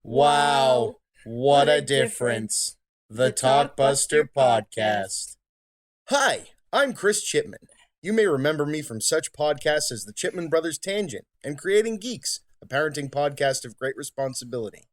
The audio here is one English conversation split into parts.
Wow, what a difference. The Talkbuster Podcast. Hi, I'm Chris Chipman. You may remember me from such podcasts as the Chipman Brothers Tangent and Creating Geeks, a parenting podcast of great responsibility.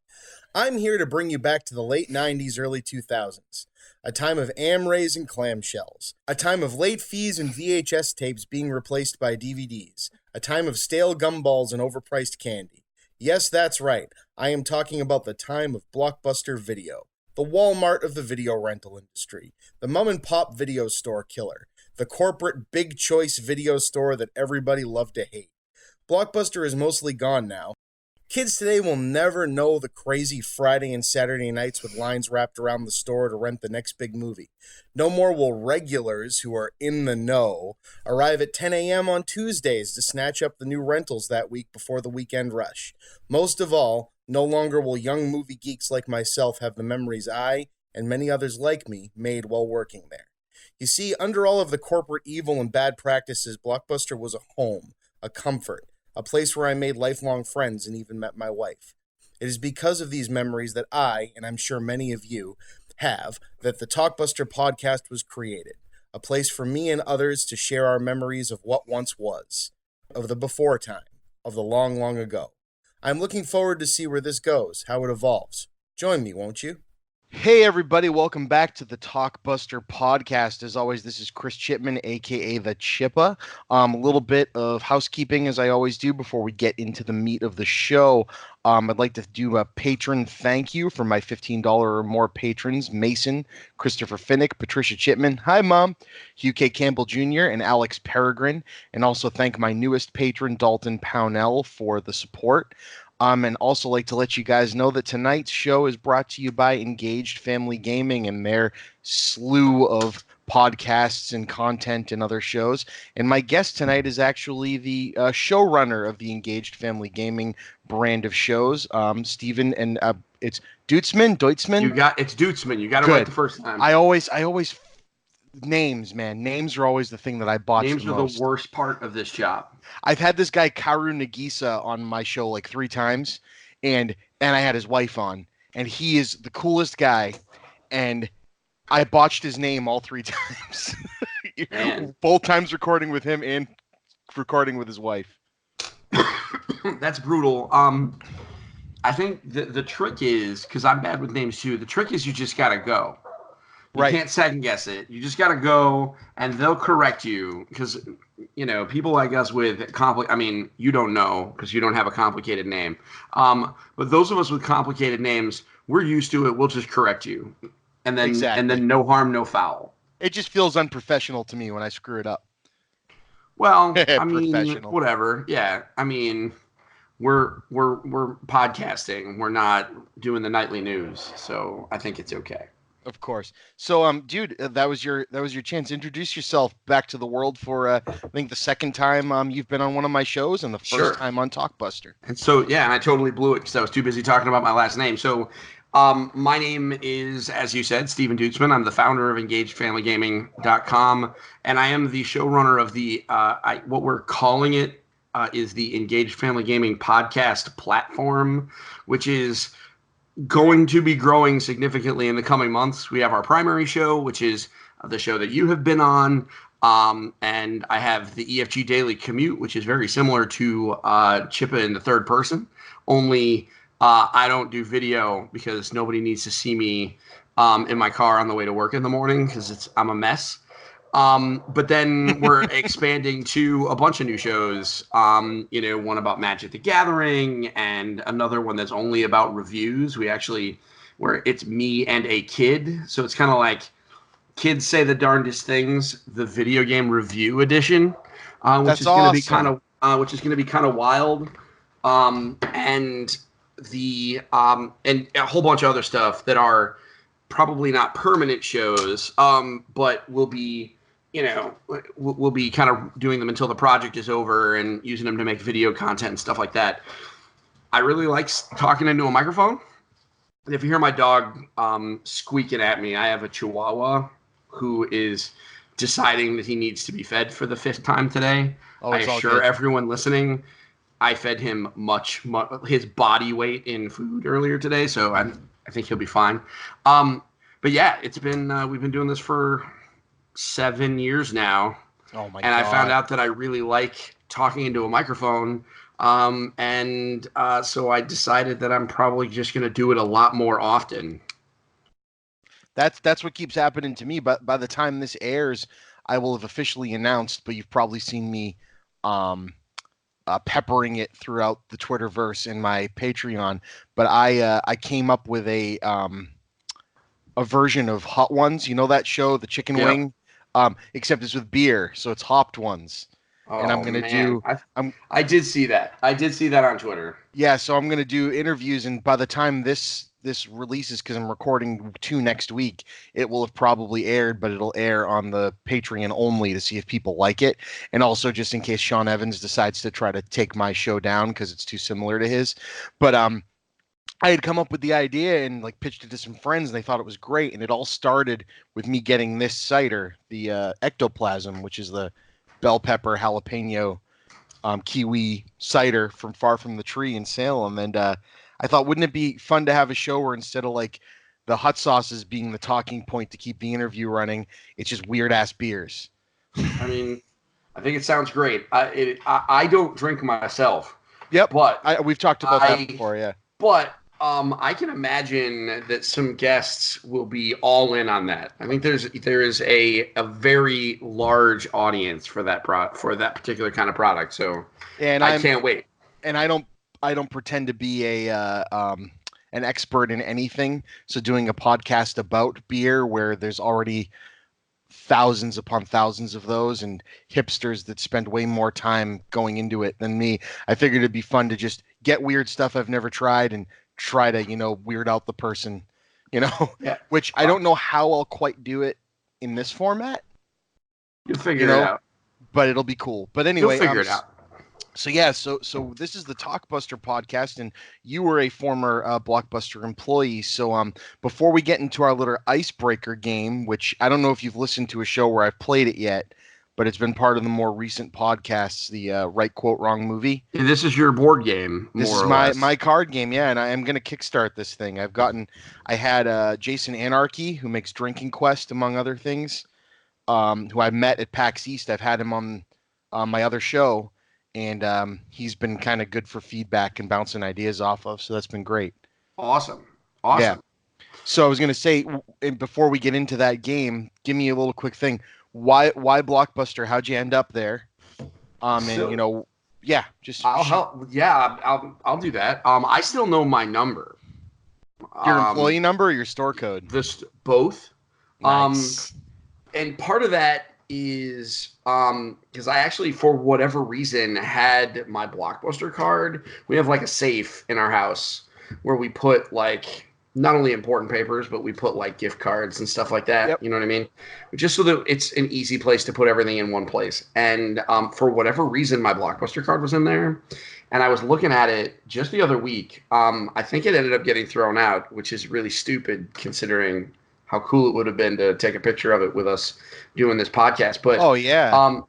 I'm here to bring you back to the late 90s, early 2000s, a time of Amrays and clamshells, a time of late fees and VHS tapes being replaced by DVDs, a time of stale gumballs and overpriced candy. Yes, that's right. I am talking about the time of Blockbuster Video, the Walmart of the video rental industry, the mom-and-pop video store killer, the corporate big choice video store that everybody loved to hate. Blockbuster is mostly gone now. Kids today will never know the crazy Friday and Saturday nights with lines wrapped around the store to rent the next big movie. No more will regulars who are in the know arrive at 10 a.m. on Tuesdays to snatch up the new rentals that week before the weekend rush. Most of all, no longer will young movie geeks like myself have the memories I, and many others like me, made while working there. You see, under all of the corporate evil and bad practices, Blockbuster was a home, a comfort, a place where I made lifelong friends and even met my wife. It is because of these memories that I, and I'm sure many of you, have, that the Talkbuster podcast was created. A place for me and others to share our memories of what once was, of the before time, of the long, long ago. I'm looking forward to see where this goes, how it evolves. Join me, won't you? Hey everybody, welcome back to the Talkbuster Podcast. As always, this is Chris Chipman, aka the Chippa. A little bit of housekeeping as I always do before we get into the meat of the show. I'd like to do a patron thank you for my $15 or more patrons, Mason, Christopher Finnick, Patricia Chipman, hi Mom, Hugh K. Campbell Jr., and Alex Peregrine, and also thank my newest patron, Dalton Pownell, for the support. And also like to let you guys know that tonight's show is brought to you by Engaged Family Gaming and their slew of podcasts and content and other shows. And my guest tonight is actually the showrunner of the Engaged Family Gaming brand of shows, Steven, and it's Duetzmann. It's Duetzmann. You got it right the first time. I always names, man. Names are always the thing that I botch the most. Names are the worst part of this job. I've had this guy Karu Nagisa on my show like 3 times, and I had his wife on, and he is the coolest guy, and I botched his name all 3 times. Both times recording with him and recording with his wife. That's brutal. I think the trick is, because I'm bad with names too, the trick is you just got to go. You can't second guess it. You just got to go, and they'll correct you. Because, people like us with you don't know because you don't have a complicated name. But those of us with complicated names, we're used to it. We'll just correct you. And then no harm, no foul. It just feels unprofessional to me when I screw it up. Well, whatever. Yeah. We're podcasting. We're not doing the nightly news. So I think it's okay. Of course. So, dude, that was your chance. Introduce yourself back to the world for, I think, the second time you've been on one of my shows and the first time on Talkbuster. And so, and I totally blew it because I was too busy talking about my last name. So, my name is, as you said, Steven Duetzmann. I'm the founder of EngagedFamilyGaming.com, and I am the showrunner of the, what we're calling it is the Engaged Family Gaming podcast platform, which is going to be growing significantly in the coming months. We have our primary show, which is the show that you have been on. And I have the EFG Daily Commute, which is very similar to Chippa in the third person. Only I don't do video because nobody needs to see me in my car on the way to work in the morning because I'm a mess. But then we're expanding to a bunch of new shows, one about Magic the Gathering and another one that's only about reviews. Where it's me and a kid. So it's kind of like Kids Say the Darndest Things, the video game review edition, which is going to be kind of wild. And a whole bunch of other stuff that are probably not permanent shows, but will be, we'll be kind of doing them until the project is over and using them to make video content and stuff like that. I really like talking into a microphone. If you hear my dog squeaking at me, I have a Chihuahua who is deciding that he needs to be fed for the 5th time today. I assure everyone listening, I fed him much his body weight in food earlier today, so I think he'll be fine. But yeah, it's been we've been doing this for 7 years now. Oh my and God. I found out that I really like talking into a microphone. So I decided that I'm probably just going to do it a lot more often. That's what keeps happening to me. But by the time this airs, I will have officially announced. But you've probably seen me peppering it throughout the Twitterverse and my Patreon. But I came up with a version of Hot Ones. You know that show, the chicken wing, except it's with beer, so it's hopped ones. And I'm gonna do. I did see that. I did see that on Twitter. Yeah, so I'm gonna do interviews, and by the time this releases, because I'm recording 2 next week, it will have probably aired, but it'll air on the Patreon only to see if people like it, and also just in case Sean Evans decides to try to take my show down because it's too similar to his. But I had come up with the idea and like pitched it to some friends, and they thought it was great. And it all started with me getting this cider, the Ectoplasm, which is the bell pepper jalapeno kiwi cider from Far From the Tree in Salem. And I thought, wouldn't it be fun to have a show where instead of like the hot sauces being the talking point to keep the interview running, it's just weird ass beers. I mean, I think it sounds great. I don't drink myself. Yep, but we've talked about that before. Yeah, but I can imagine that some guests will be all in on that. I think there is a very large audience for that for that particular kind of product. So, and I can't wait. And I don't pretend to be an expert in anything. So doing a podcast about beer where there's already thousands upon thousands of those and hipsters that spend way more time going into it than me, I figured it'd be fun to just get weird stuff I've never tried and try to, weird out the person, which I don't know how I'll quite do it in this format. You'll figure it out. But it'll be cool. But anyway, you'll figure it out. So yeah, so this is the Talkbuster podcast, and you were a former Blockbuster employee. So before we get into our little icebreaker game, which I don't know if you've listened to a show where I've played it yet, but it's been part of the more recent podcasts, the Right Quote Wrong Movie. And this is your board game, This is my card game, yeah, and I am going to kickstart this thing. I had Jason Anarchy, who makes Drinking Quest, among other things, who I met at PAX East. I've had him on my other show, and he's been kind of good for feedback and bouncing ideas off of, so that's been great. Awesome. Yeah. So I was going to say, before we get into that game, give me a little quick thing. Why Blockbuster? How'd you end up there? I'll do that. I still know my number. Your employee number or your store code? Both. Nice. And part of that is because I actually, for whatever reason, had my Blockbuster card. We have like a safe in our house where we put like not only important papers, but we put like gift cards and stuff like that. Yep. You know what I mean? Just so that it's an easy place to put everything in one place. And for whatever reason, my Blockbuster card was in there. And I was looking at it just the other week. I think it ended up getting thrown out, which is really stupid considering how cool it would have been to take a picture of it with us doing this podcast. But oh yeah.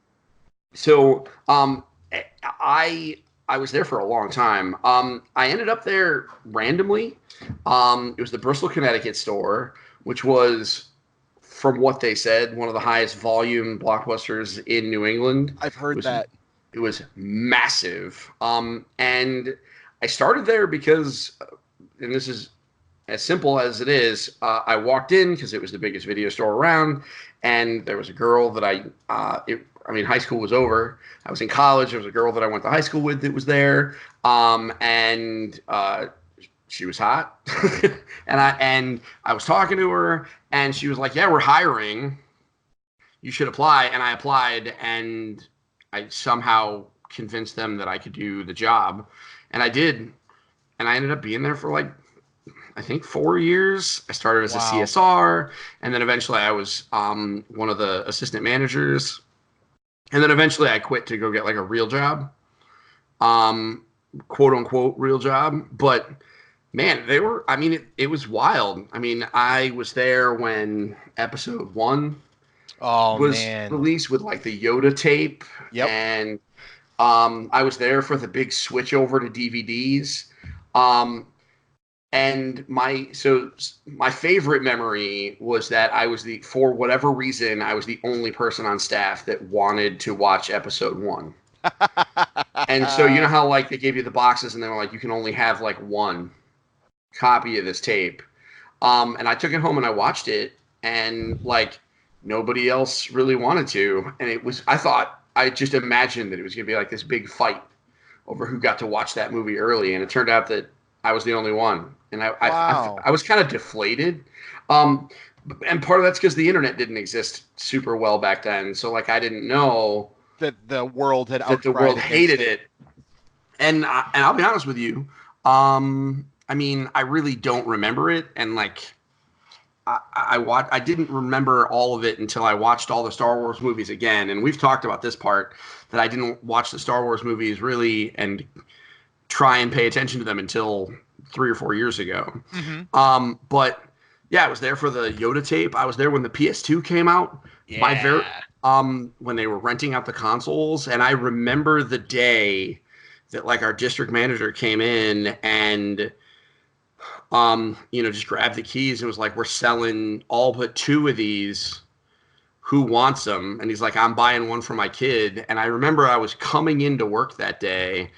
I was there for a long time. I ended up there randomly. It was the Bristol, Connecticut store, which was, from what they said, one of the highest volume Blockbusters in New England. I've heard that. It was massive. And I started there because, and this is as simple as it is, I walked in because it was the biggest video store around, and there was a girl that high school was over. I was in college. There was a girl that I went to high school with that was there, and she was hot, and I was talking to her, and she was like, "Yeah, we're hiring. You should apply." And I applied, and I somehow convinced them that I could do the job, and I did, and I ended up being there for like, I think 4 years. I started as a CSR, and then eventually I was one of the assistant managers. And then eventually I quit to go get like a real job, quote unquote real job. But man, it was wild. I mean, I was there when episode 1 was released with like the Yoda tape. Yep. And I was there for the big switch over to DVDs. Um, and my favorite memory was that for whatever reason, I was the only person on staff that wanted to watch episode 1. And so you know how like they gave you the boxes and they were like, you can only have like one copy of this tape. And I took it home and I watched it, and like nobody else really wanted to. And I just imagined that it was going to be like this big fight over who got to watch that movie early. And it turned out that I was the only one. And Wow. I was kind of deflated. And part of that's because the internet didn't exist super well back then. So like I didn't know That the world had that the outcried world against hated it. And I'll be honest with you. I mean, I really don't remember it, and like I didn't remember all of it until I watched all the Star Wars movies again. And we've talked about this part, that I didn't watch the Star Wars movies really and try and pay attention to them until 3 or 4 years ago. Mm-hmm. But yeah, I was there for the Yoda tape. I was there when the PS2 came out. When they were renting out the consoles, and I remember the day that like our district manager came in and just grabbed the keys and was like, we're selling all but 2 of these. Who wants them? And he's like, I'm buying one for my kid. And I remember I was coming into work that day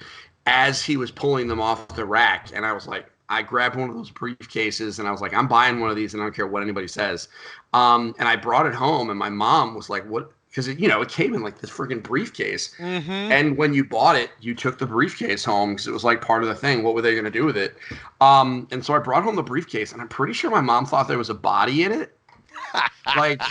as he was pulling them off the rack. And I was like, I grabbed one of those briefcases and I was like, I'm buying one of these and I don't care what anybody says. And I brought it home and my mom was like, what? Because it came in like this freaking briefcase. Mm-hmm. And when you bought it, you took the briefcase home because it was like part of the thing. What were they going to do with it? And so I brought home the briefcase, and I'm pretty sure my mom thought there was a body in it. Like,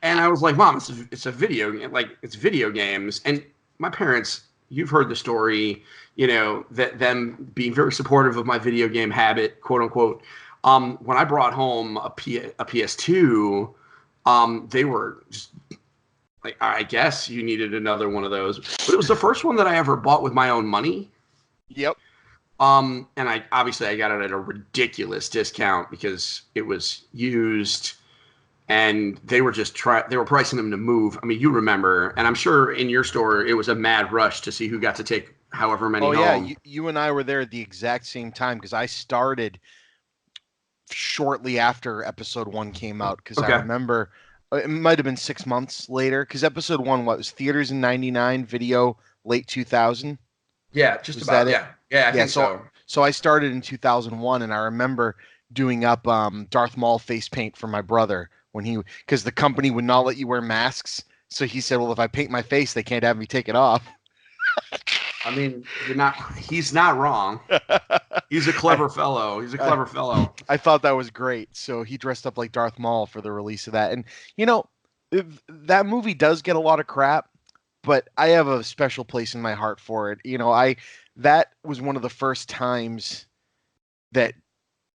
and I was like, Mom, it's a video game. Like, it's video games. And my parents, you've heard the story, that them being very supportive of my video game habit, quote unquote. When I brought home a PS2, they were just like, I guess you needed another one of those. But it was the first one that I ever bought with my own money. Yep. And I got it at a ridiculous discount because it was used, and they were they were pricing them to move. I mean, you remember, and I'm sure in your store it was a mad rush to see who got to take however many home. Yeah, you and I were there at the exact same time because I started shortly after episode 1 came out, because I remember it might have been 6 months later, because episode 1 was theaters in 99, video late 2000. Yeah, just was about it. Yeah, I think so. So I started in 2001, and I remember doing up Darth Maul face paint for my brother because the company would not let you wear masks. So he said, well, if I paint my face, they can't have me take it off. I mean, he's not wrong. He's a clever fellow. I thought that was great. So he dressed up like Darth Maul for the release of that. And, that movie does get a lot of crap, but I have a special place in my heart for it. That was one of the first times that,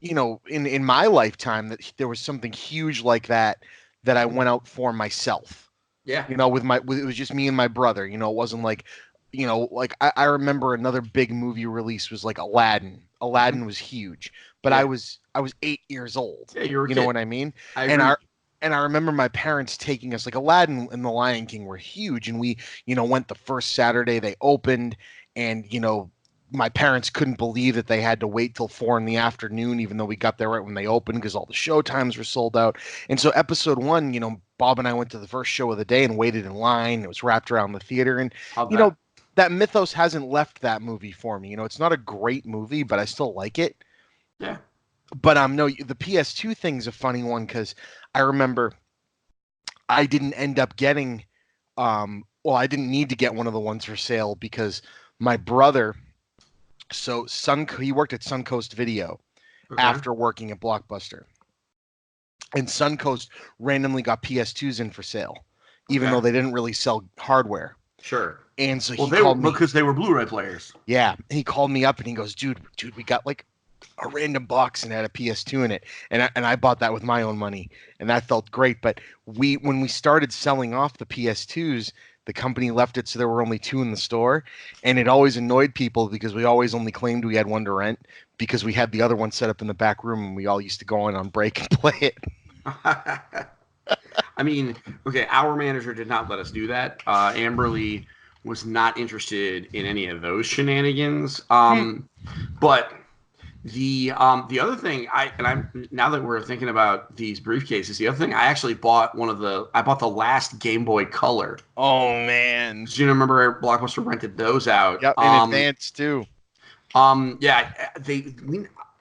in my lifetime, that there was something huge like that I went out for myself. Yeah. It was just me and my brother. It wasn't like, I remember another big movie release was like Aladdin. Aladdin was huge, but yeah. I was 8 years old. Yeah, you were a kid. Know what I mean? And I remember my parents taking us, like Aladdin and The Lion King were huge, and we, went the first Saturday they opened, and my parents couldn't believe that they had to wait till 4 p.m, even though we got there right when they opened because all the show times were sold out. And so episode 1, Bob and I went to the first show of the day and waited in line. It was wrapped around the theater, and that mythos hasn't left that movie for me. It's not a great movie, but I still like it. Yeah. But no, the PS2 thing's a funny one because I remember I didn't end up getting, I didn't need to get one of the ones for sale because my brother, he worked at Suncoast Video after working at Blockbuster. And Suncoast randomly got PS2s in for sale, even though they didn't really sell hardware. Sure. And so he called me because they were Blu-ray players. Yeah, he called me up and he goes, "Dude, we got like a random box and it had a PS2 in it," and I bought that with my own money, and that felt great. But when we started selling off the PS2s, the company left it so there were only 2 in the store, and it always annoyed people because we always only claimed we had one to rent because we had the other one set up in the back room and we all used to go in on break and play it. I mean, okay, our manager did not let us do that. Amberly was not interested in any of those shenanigans. But the other thing now that we're thinking about these briefcases, the other thing I actually bought I bought the last Game Boy Color. Oh man. Do you remember Blockbuster rented those out? Yep, in advance too. Yeah,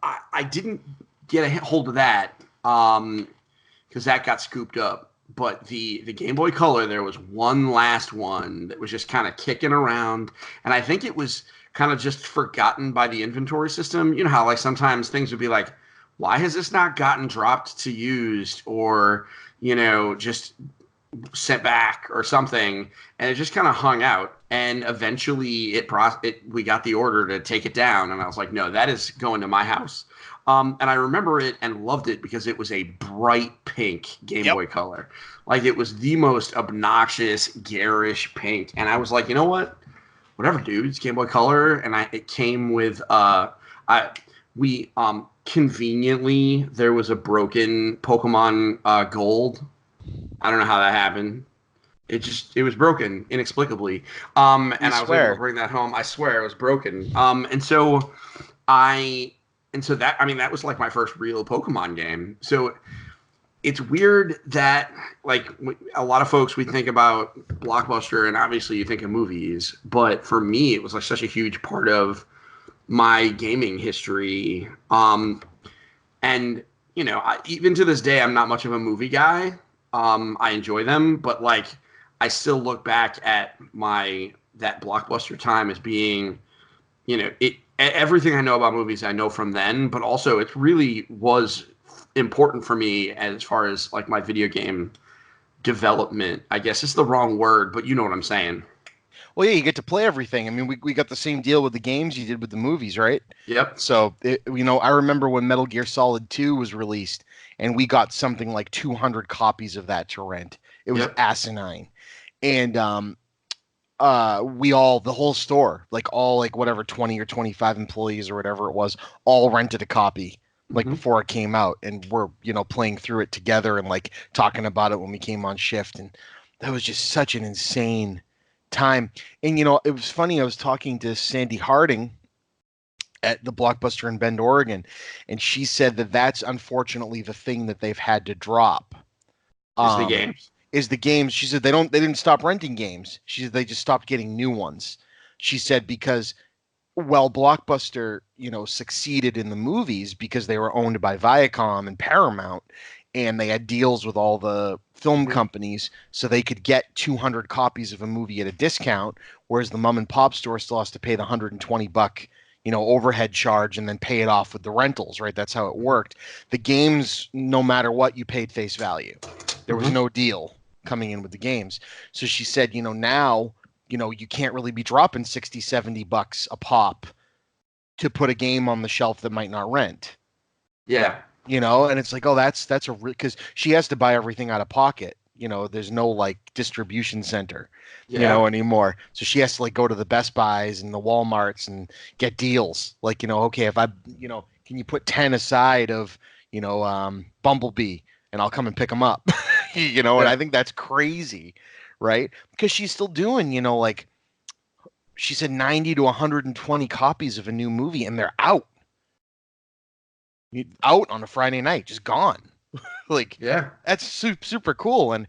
I didn't get a hold of that because that got scooped up. But the Game Boy Color, there was one last one that was just kind of kicking around, and I think it was kind of just forgotten by the inventory system. You know how like sometimes things would be like, why has this not gotten dropped to used, or just sent back or something, and it just kind of hung out. And eventually we got the order to take it down, and I was like, no, that is going to my house. And I remember it and loved it because it was a bright pink Game Boy Color. Like, it was the most obnoxious, garish pink. And I was like, you know what? Whatever, dude. It's Game Boy Color. And it came with conveniently, there was a broken Pokemon Gold. I don't know how that happened. It was broken inexplicably. And I was able to bring that home. I swear it was broken. And so that was like my first real Pokemon game. So it's weird that like a lot of folks, we think about Blockbuster and obviously you think of movies, but for me, it was like such a huge part of my gaming history. And even to this day, I'm not much of a movie guy. I enjoy them, but like I still look back at that Blockbuster time as being, everything I know about movies I know from then, but also it really was important for me as far as like my video game development. I guess it's the wrong word, but you know what I'm saying. Well, yeah, you get to play everything. I mean, we got the same deal with the games you did with the movies, right? Yep. So, I remember when Metal Gear Solid 2 was released, and we got something like 200 copies of that to rent. It was asinine. And the whole store, like all like whatever 20 or 25 employees or whatever it was, all rented a copy like before it came out, and we're playing through it together and like talking about it when we came on shift, and that was just such an insane time. And it was funny, I was talking to Sandy Harding at the Blockbuster in Bend, Oregon, and she said that that's unfortunately the thing that they've had to drop. The games. Is the games. She said they didn't stop renting games. She said they just stopped getting new ones. She said because Blockbuster, succeeded in the movies because they were owned by Viacom and Paramount, and they had deals with all the film companies, so they could get 200 copies of a movie at a discount, whereas the mom and pop store still has to pay the $120 overhead charge and then pay it off with the rentals, right? That's how it worked. The games, no matter what, you paid face value. There was no deal coming in with the games. So she said, now, you can't really be dropping $60, $70 a pop to put a game on the shelf that might not rent. Yeah. And it's like, oh, that's because she has to buy everything out of pocket. There's no like distribution center, anymore. So she has to like go to the Best Buys and the Walmarts and get deals. Like, okay, if I, can you put 10 aside of, Bumblebee, and I'll come and pick them up, and I think that's crazy, right? Because she's still doing, like she said 90 to 120 copies of a new movie, and they're out on a Friday night, just gone. Like, yeah, that's super cool. And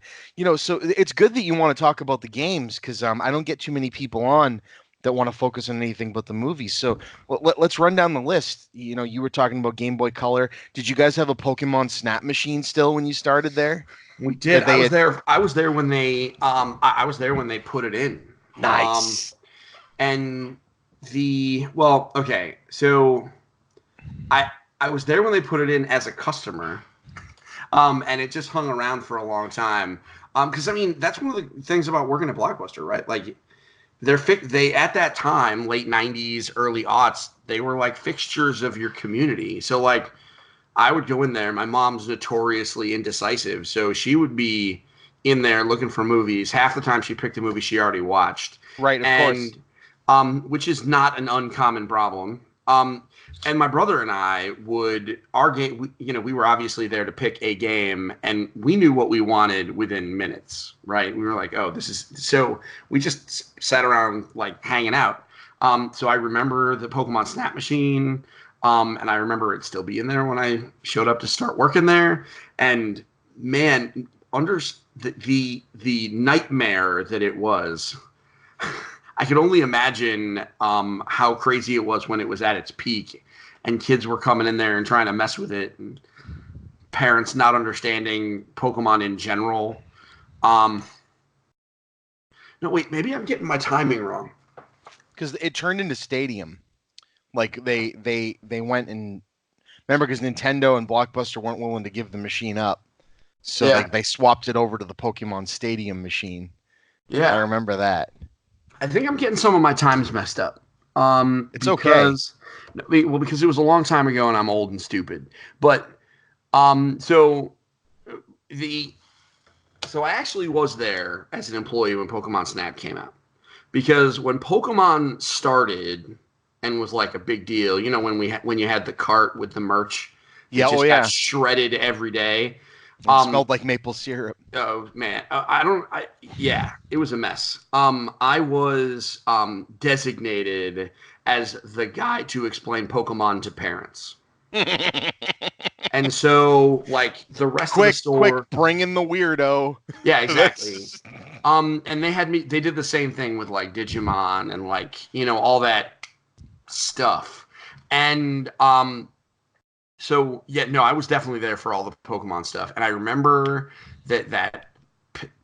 so it's good that you want to talk about the games, because I don't get too many people on that want to focus on anything but the movies. So let's run down the list. You were talking about Game Boy Color. Did you guys have a Pokemon Snap machine still when you started there? We did. I was there when they I was there when they put it in. Nice. So I was there when they put it in as a customer. And it just hung around for a long time. Because that's one of the things about working at Blockbuster, right? Like, they at that time, late '90s, early aughts, they were like fixtures of your community. So like, I would go in there. My mom's notoriously indecisive, so she would be in there looking for movies. Half the time, she picked a movie she already watched. Right, of course. Which is not an uncommon problem. And my brother and I would our game. We were obviously there to pick a game, and we knew what we wanted within minutes. Right? We were like, "Oh, this is." So we just sat around like hanging out. So I remember the Pokemon Snap machine, and I remember it still being there when I showed up to start working there. And man, under the nightmare that it was. I could only imagine how crazy it was when it was at its peak and kids were coming in there and trying to mess with it and parents not understanding Pokemon in general. No, wait, maybe I'm getting my timing wrong. Because it turned into Stadium. Like they went and remember because Nintendo and Blockbuster weren't willing to give the machine up. So they swapped it over to the Pokemon Stadium machine. Yeah. I remember that. I think I'm getting some of my times messed up. It's okay. Well, because it was a long time ago and I'm old and stupid. But so I actually was there as an employee when Pokemon Snap came out. Because when Pokemon started and was like a big deal, when you had the cart with the merch, got shredded every day. It smelled like maple syrup. Oh man, it was a mess. I was designated as the guy to explain Pokemon to parents. And so, like, the rest of the store... Quick, bring in the weirdo. Yeah, exactly. And they did the same thing with, like, Digimon and, like, all that stuff. And, so, yeah, no, I was definitely there for all the Pokemon stuff. And I remember that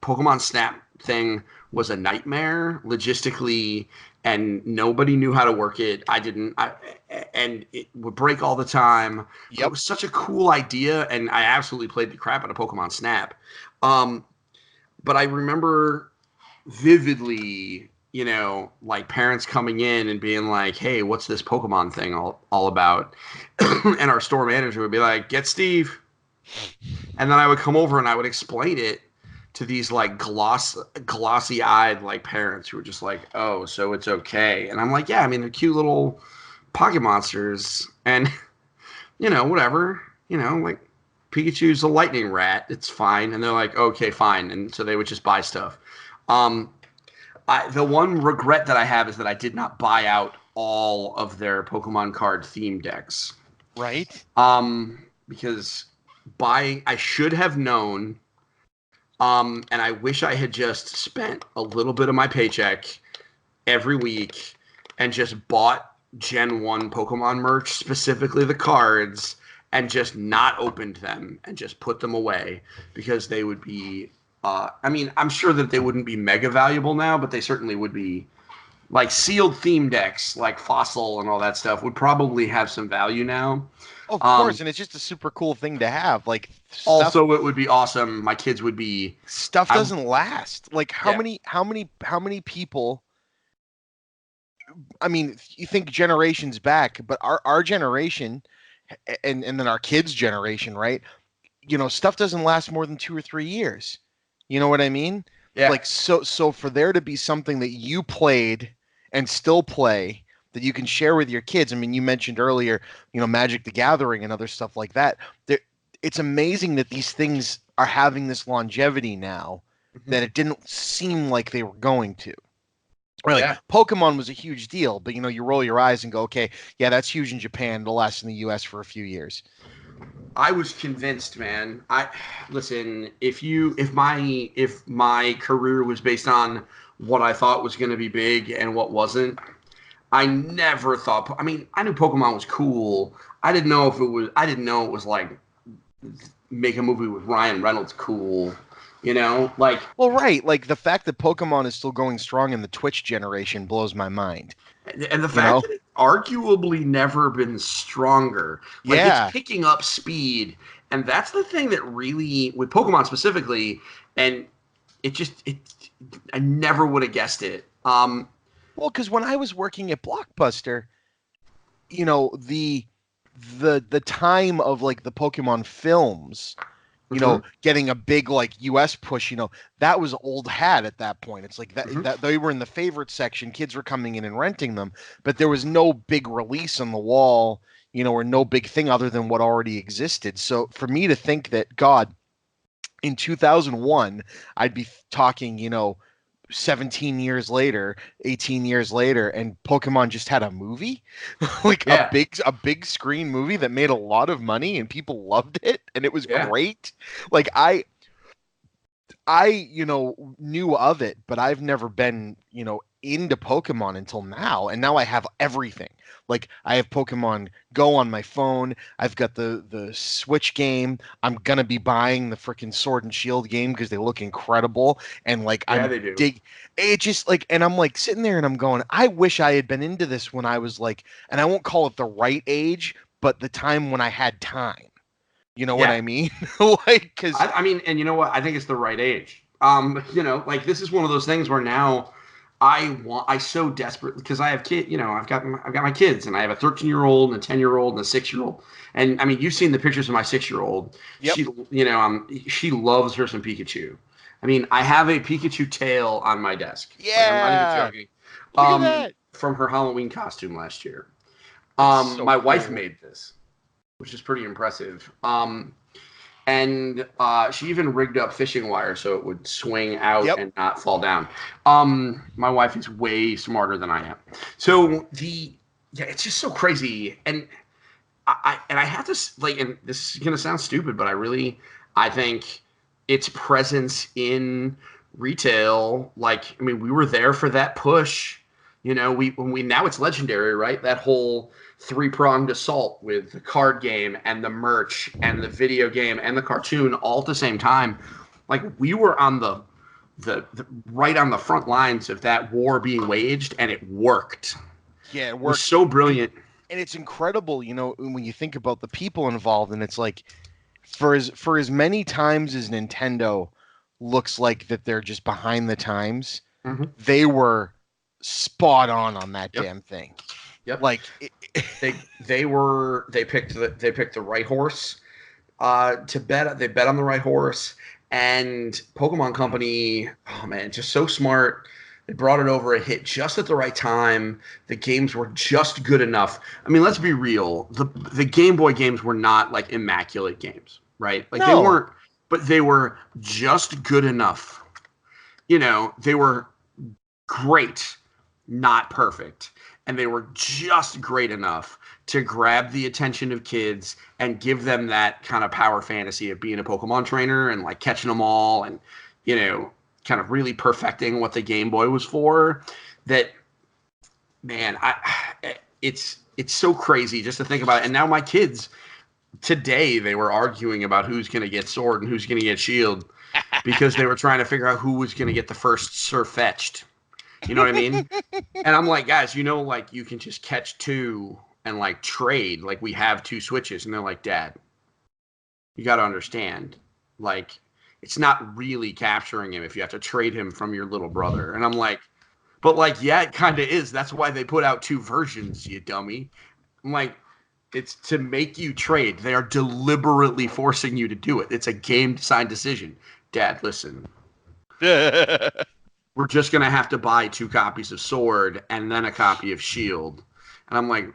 Pokemon Snap thing was a nightmare logistically, and nobody knew how to work it. And it would break all the time. Yep. It was such a cool idea, and I absolutely played the crap out of Pokemon Snap. But I remember vividly, like parents coming in and being like, "Hey, what's this Pokemon thing all about?" And our store manager would be like, "Get Steve." And then I would come over and I would explain it to these like glossy-eyed like parents who were just like, "Oh, so it's okay." And I'm like, "Yeah, I mean, they're cute little pocket monsters and whatever, like Pikachu's a lightning rat. It's fine." And they're like, "Okay, fine." And so they would just buy stuff. The one regret that I have is that I did not buy out all of their Pokemon card theme decks. Right. Because I should have known. And I wish I had just spent a little bit of my paycheck every week and just bought Gen 1 Pokemon merch, specifically the cards, and just not opened them and just put them away because they would be... I'm sure that they wouldn't be mega valuable now, but they certainly would be, like sealed theme decks, like Fossil and all that stuff would probably have some value now. Of course, and it's just a super cool thing to have. Like, also, it would be awesome. My kids would be... Stuff doesn't last. Like, how many people... I mean, you think generations back, but our generation and then our kids' generation, right? Stuff doesn't last more than 2 or 3 years. You know what I mean? Yeah. Like, so for there to be something that you played and still play that you can share with your kids. I mean, you mentioned earlier, Magic the Gathering and other stuff like that. It's amazing that these things are having this longevity now that it didn't seem like they were going to. Really, yeah. Pokemon was a huge deal, but you roll your eyes and go, okay, yeah, that's huge in Japan. It'll last in the U.S. for a few years. I was convinced, man. Listen, if my career was based on what I thought was going to be big and what wasn't, I never thought. I mean, I knew Pokemon was cool. I didn't know it was like make a movie with Ryan Reynolds cool. Like. Well, right. Like the fact that Pokemon is still going strong in the Twitch generation blows my mind. And the fact that it's arguably never been stronger. Like, it's picking up speed. And that's the thing that really, with Pokemon specifically, and I never would have guessed it. Well, because when I was working at Blockbuster, the time of, like, the Pokemon films, you know, getting a big like US push, you know, that was old hat at that point. It's like that they were in the favorite section, kids were coming in and renting them, but there was no big release on the wall, you know, or no big thing other than what already existed. So for me to think that God in 2001 I'd be talking, you know, 17 years later, 18 years later, and Pokemon just had a movie, like a big screen movie that made a lot of money and people loved it and it was great. Like I, you know, knew of it, but I've never been, you know, into Pokemon until now. And now I have everything. Like I have Pokemon Go on my phone. I've got the Switch game. I'm gonna be buying the freaking Sword and Shield game because they look incredible. And like they do. It just like, and I'm like sitting there and I'm going, I wish I had been into this when I was like, and I won't call it the right age, but the time when I had time. You know what I mean? Like, because I mean, and you know what? I think it's the right age. You know, like this is one of those things where now I so desperately, because I have you know, I've got my kids, and I have a 13-year-old and a 10-year-old and a 6-year-old. And I mean, you've seen the pictures of my 6-year-old. Yep. She, you know, she loves her some Pikachu. I mean, I have a Pikachu tail on my desk. Yeah. Like, I'm not even joking. Look at that. From her Halloween costume last year. So my cool. wife made this, which is pretty impressive. And she even rigged up fishing wire so it would swing out and not fall down. My wife is way smarter than I am. So it's just so crazy. And I have to, like, and this is gonna sound stupid, but I think its presence in retail, like, I mean, we were there for that push. You know, now it's legendary, right? That whole 3-pronged assault with the card game and the merch and the video game and the cartoon all at the same time. Like, we were on the right on the front lines of that war being waged, and it worked. Yeah, it worked. It was so brilliant. And it's incredible, you know, when you think about the people involved, and it's like, for as many times as Nintendo looks like that they're just behind the times, they were spot on that damn thing. Yep. Like they picked the right horse to bet. They bet on the right horse, and Pokemon Company, oh man, just so smart. They brought it over. It hit just at the right time. The games were just good enough. I mean, let's be real. The Game Boy games were not like immaculate games, right? Like, they weren't, but they were just good enough. You know, they were great, not perfect. And they were just great enough to grab the attention of kids and give them that kind of power fantasy of being a Pokemon trainer and like catching them all and, you know, kind of really perfecting what the Game Boy was for. That, man, it's so crazy just to think about it. And now my kids, today, they were arguing about who's going to get Sword and who's going to get Shield because they were trying to figure out who was going to get the first Surfetched. You know what I mean? And I'm like, guys, you know, like, you can just catch 2 and like trade. Like, we have 2 switches. And they're like, Dad, you got to understand, like, it's not really capturing him if you have to trade him from your little brother. And I'm like, but like, yeah, it kind of is. That's why they put out 2 versions, you dummy. I'm like, it's to make you trade. They are deliberately forcing you to do it. It's a game design decision. Dad, listen. We're just going to have to buy 2 copies of Sword and then a copy of Shield. And I'm like,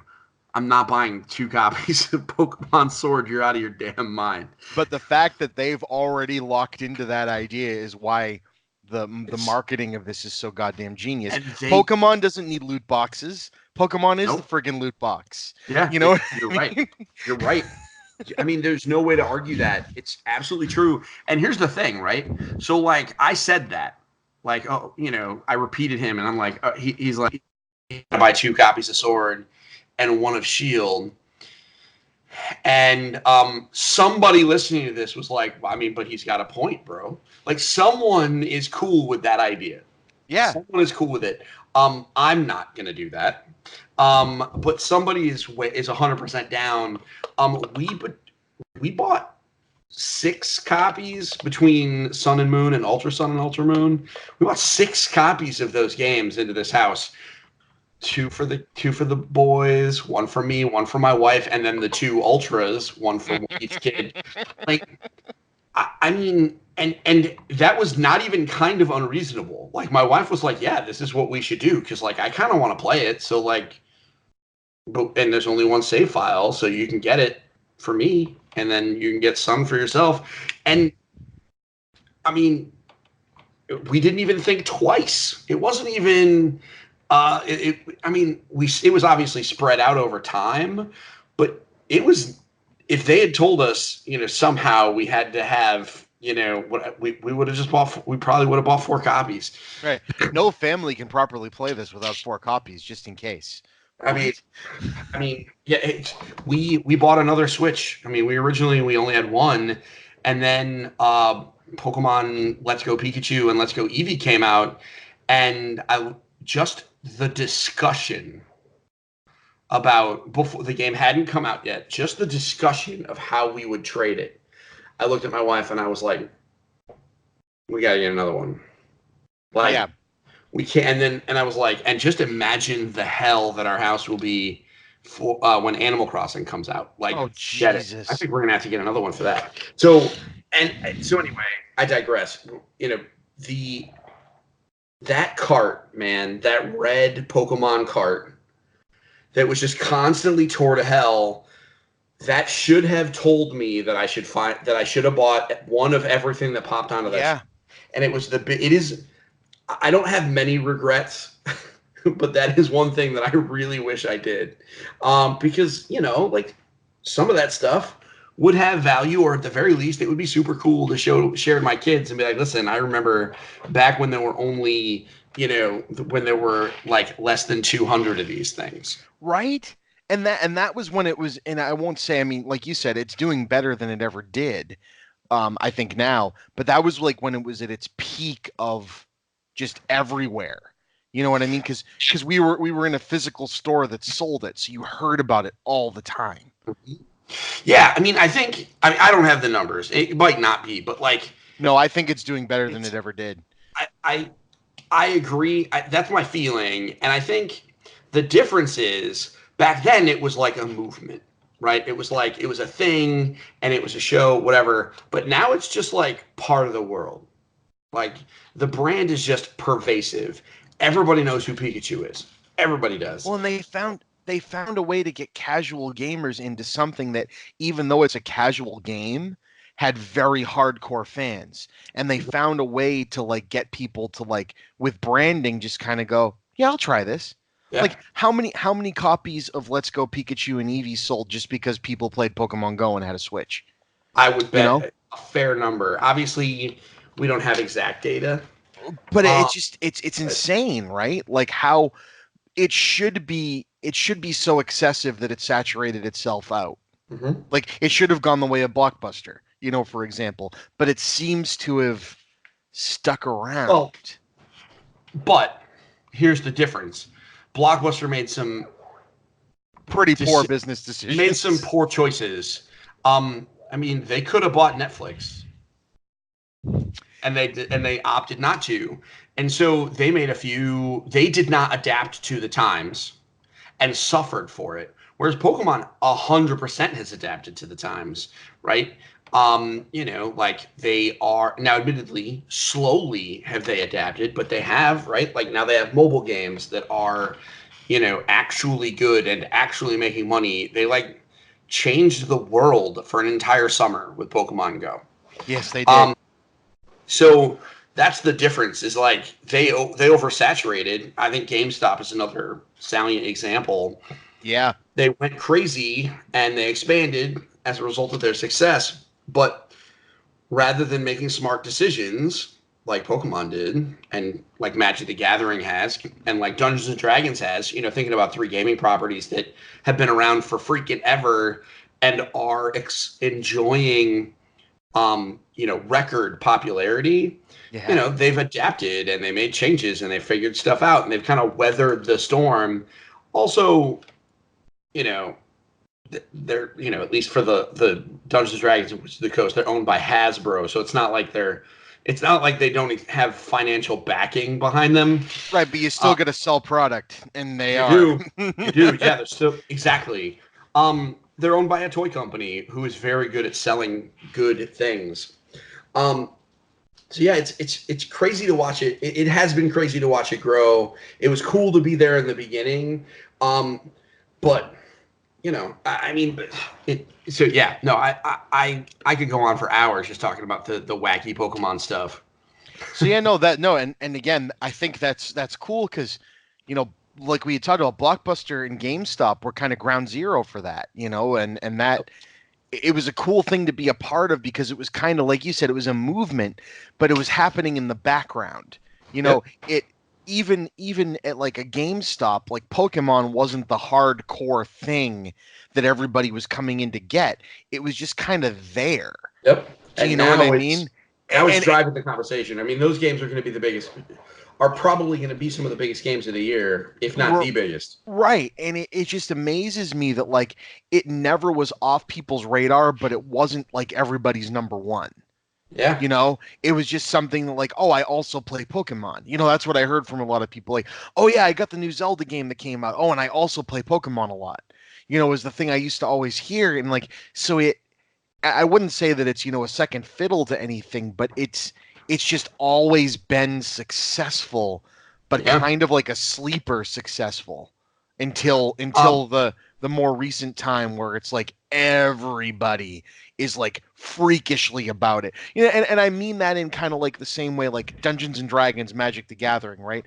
I'm not buying 2 copies of Pokemon Sword. You're out of your damn mind. But the fact that they've already locked into that idea is why the marketing of this is so goddamn genius. Pokemon doesn't need loot boxes. Pokemon is the friggin' loot box. Yeah, you know you're right. You're right. I mean, there's no way to argue that. It's absolutely true. And here's the thing, right? So, like, I said that. Like, oh, you know, I repeated him, and I'm like, he's like, I buy 2 copies of Sword and 1 of Shield. And somebody listening to this was like, I mean, but he's got a point, bro. Like, someone is cool with that idea. Yeah. Someone is cool with it. I'm not going to do that. But somebody is 100% down. We bought 6 copies between Sun and Moon and Ultra Sun and Ultra Moon. We bought 6 copies of those games into this house. 2 for the boys, 1 for me, 1 for my wife, and then the 2 ultras, 1 for each kid. Like, I mean, and that was not even kind of unreasonable. Like my wife was like, "Yeah, this is what we should do," because like I kind of want to play it. So like, but and there's only one save file, so you can get it for me, and then you can get some for yourself. And I mean, we didn't even think twice. It wasn't even. I mean, it was obviously spread out over time, but it was. If they had told us, somehow we had to have, what we would have just bought. We probably would have bought 4 copies. Right. No family can properly play this without 4 copies, just in case. I mean, yeah. We bought another Switch. I mean, we only had one, and then Pokemon Let's Go Pikachu and Let's Go Eevee came out, and just the discussion about, before the game hadn't come out yet, just the discussion of how we would trade it. I looked at my wife and I was like, "We gotta get another one." Like, Yeah. we can't. And I was like, and just imagine the hell that our house will be for when Animal Crossing comes out. Like, Oh, get it. Jesus. I think we're gonna have to get another one for that. So anyway, I digress. That cart, man, that red Pokemon cart that was just constantly tore to hell. That should have told me that I should have bought one of everything that popped onto that. Yeah. And it is. I don't have many regrets, but that is one thing that I really wish I did, because like some of that stuff would have value, or at the very least, it would be super cool to share to my kids and be like, "Listen, I remember back when there were only, when there were like less than 200 of these things." Right? And that was when it was, and I won't say, I mean, like you said, it's doing better than it ever did, I think now, but that was like when it was at its peak of just everywhere. You know what I mean? Because we were in a physical store that sold it, so you heard about it all the time. Yeah, I mean, I don't have the numbers. It might not be, but like, no, I think it's doing better than it ever did. I agree. That's my feeling, and I think the difference is back then it was like a movement, right? It was like it was a thing, and it was a show, whatever. But now it's just like part of the world. Like the brand is just pervasive. Everybody knows who Pikachu is. Everybody does. Well, and they found a way to get casual gamers into something that, even though it's a casual game, had very hardcore fans. And they found a way to like get people to, like, with branding, just kind of go, "Yeah, I'll try this." Yeah. Like how many copies of Let's Go Pikachu and Eevee sold just because people played Pokemon Go and had a Switch? I would bet a fair number. Obviously, we don't have exact data, but it's insane, right? Like how it should be so excessive that it saturated itself out. Mm-hmm. Like it should have gone the way of Blockbuster, for example, but it seems to have stuck around. Well, but here's the difference. Blockbuster made some pretty poor business decisions. Made some poor choices. I mean, they could have bought Netflix, and they opted not to. And so they made they did not adapt to the times and suffered for it. Whereas Pokemon 100% has adapted to the times, right? Like they are now, admittedly, slowly have they adapted, but they have, right? Like now they have mobile games that are, actually good and actually making money. They like changed the world for an entire summer with Pokemon Go. Yes, they did. So that's the difference, is like they oversaturated. I think GameStop is another salient example. Yeah. They went crazy and they expanded as a result of their success. But rather than making smart decisions like Pokemon did, and like Magic the Gathering has, and like Dungeons and Dragons has, thinking about 3 gaming properties that have been around for freaking ever and are enjoying record popularity. Yeah. They've adapted and they made changes and they figured stuff out and they've kind of weathered the storm. Also, they're, at least for the Dungeons and Dragons, which is the coast, they're owned by Hasbro, so it's not like they don't have financial backing behind them. Right, but you still got to sell product, and they are. You do, yeah. They're still exactly. They're owned by a toy company who is very good at selling good things. So yeah, it's crazy to watch it. It has been crazy to watch it grow. It was cool to be there in the beginning, but I mean, so yeah, no, I could go on for hours just talking about the wacky Pokemon stuff. So yeah, and again, I think that's cool because, like we had talked about, Blockbuster and GameStop were kind of ground zero for that, and that it was a cool thing to be a part of because it was kind of like you said, it was a movement, but it was happening in the background. It even at like a GameStop, like Pokemon wasn't the hardcore thing that everybody was coming in to get. It was just kind of there. Yep. Do you know what I mean? Now it's driving the conversation. I mean, those games are going to be are probably going to be some of the biggest games of the year, if not the biggest. Right. And it just amazes me that like it never was off people's radar, but it wasn't like everybody's number one. Yeah. It was just something that like, oh, I also play Pokemon. That's what I heard from a lot of people. Like, oh yeah, I got the new Zelda game that came out. Oh, and I also play Pokemon a lot. Was the thing I used to always hear. And like, so I wouldn't say that it's, a second fiddle to anything, but it's just always been successful, but kind of like a sleeper successful until the more recent time where it's like everybody is like freakishly about it. And I mean that in kind of like the same way like Dungeons and Dragons, Magic the Gathering, right?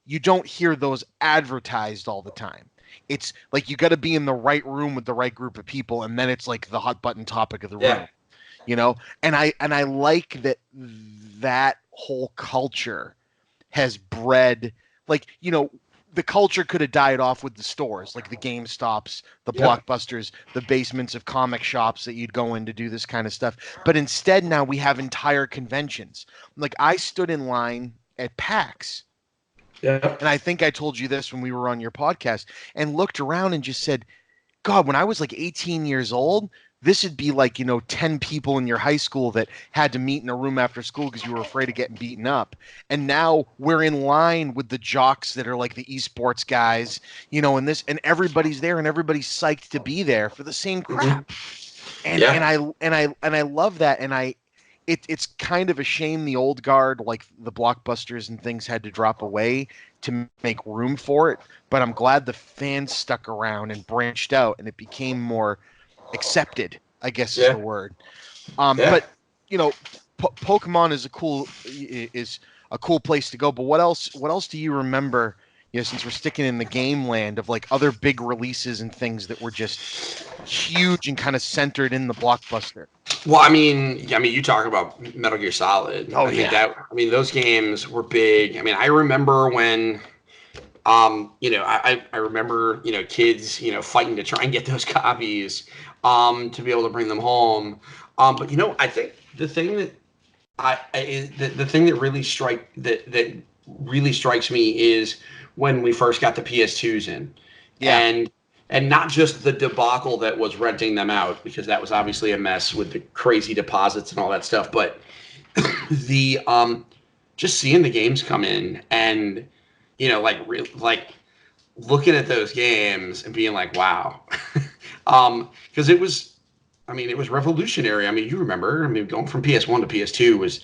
You don't hear those advertised all the time. It's like you got to be in the right room with the right group of people, and then it's like the hot button topic of the room. And I like that whole culture has bred, like, the culture could have died off with the stores, like the GameStops, the Blockbusters, the basements of comic shops that you'd go in to do this kind of stuff. But instead now we have entire conventions. Like I stood in line at PAX. Yeah. And I think I told you this when we were on your podcast, and looked around and just said, God, when I was like 18 years old, this would be like, 10 people in your high school that had to meet in a room after school because you were afraid of getting beaten up. And now we're in line with the jocks that are like the esports guys, and everybody's there and everybody's psyched to be there for the same crap. And I love that. And it's kind of a shame the old guard, like the Blockbusters and things, had to drop away to make room for it. But I'm glad the fans stuck around and branched out, and it became more accepted, I guess is the word. But Pokemon is a cool place to go. But what else do you remember? Since we're sticking in the game land of like other big releases and things that were just huge and kind of centered in the Blockbuster. Well, I mean, you talk about Metal Gear Solid. Oh, those games were big. I mean, I remember when, I remember, kids, fighting to try and get those copies, to be able to bring them home. But I think the thing that the thing that really strikes me is when we first got the PS2s in, and not just the debacle that was renting them out, because that was obviously a mess with the crazy deposits and all that stuff, but the just seeing the games come in and like looking at those games and being like, wow, because it was revolutionary. I mean, you remember, going from PS1 to PS2 was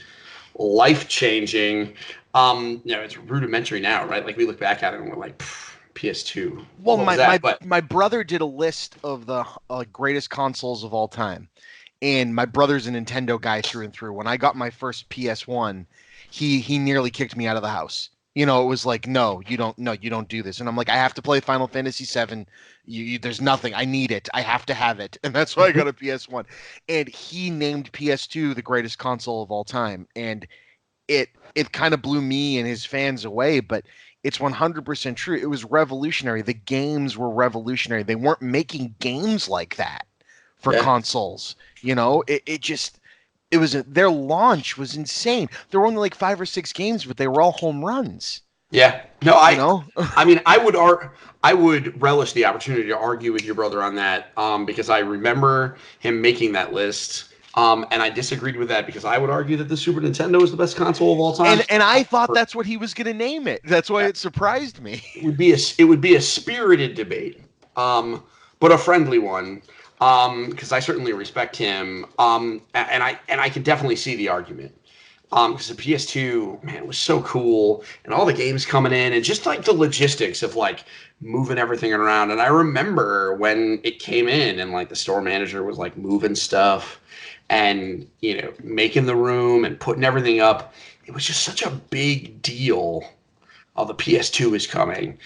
life-changing. It's rudimentary now, right? Like we look back at it and we're like, PS2. Well, my brother did a list of the greatest consoles of all time, and my brother's a Nintendo guy through and through. When I got my first PS1, he nearly kicked me out of the house. It was like, no, you don't do this. And I'm like, I have to play Final Fantasy VII. There's nothing. I need it. I have to have it. And that's why I got a PS1. And he named PS2 the greatest console of all time. And it kind of blew me and his fans away, but it's 100% true. It was revolutionary. The games were revolutionary. They weren't making games like that for consoles. Their launch was insane. There were only like 5 or 6 games, but they were all home runs. Yeah. No, I would relish the opportunity to argue with your brother on that, because I remember him making that list. And I disagreed with that because I would argue that the Super Nintendo is the best console of all time. And I thought that's what he was going to name it. That's why it surprised me. It would be a spirited debate, but a friendly one. because I certainly respect him. And I can definitely see the argument. Because the PS2, man, it was so cool, and all the games coming in, and just like the logistics of like moving everything around. And I remember when it came in, and like the store manager was like moving stuff, and making the room and putting everything up. It was just such a big deal. Oh, the PS2 is coming.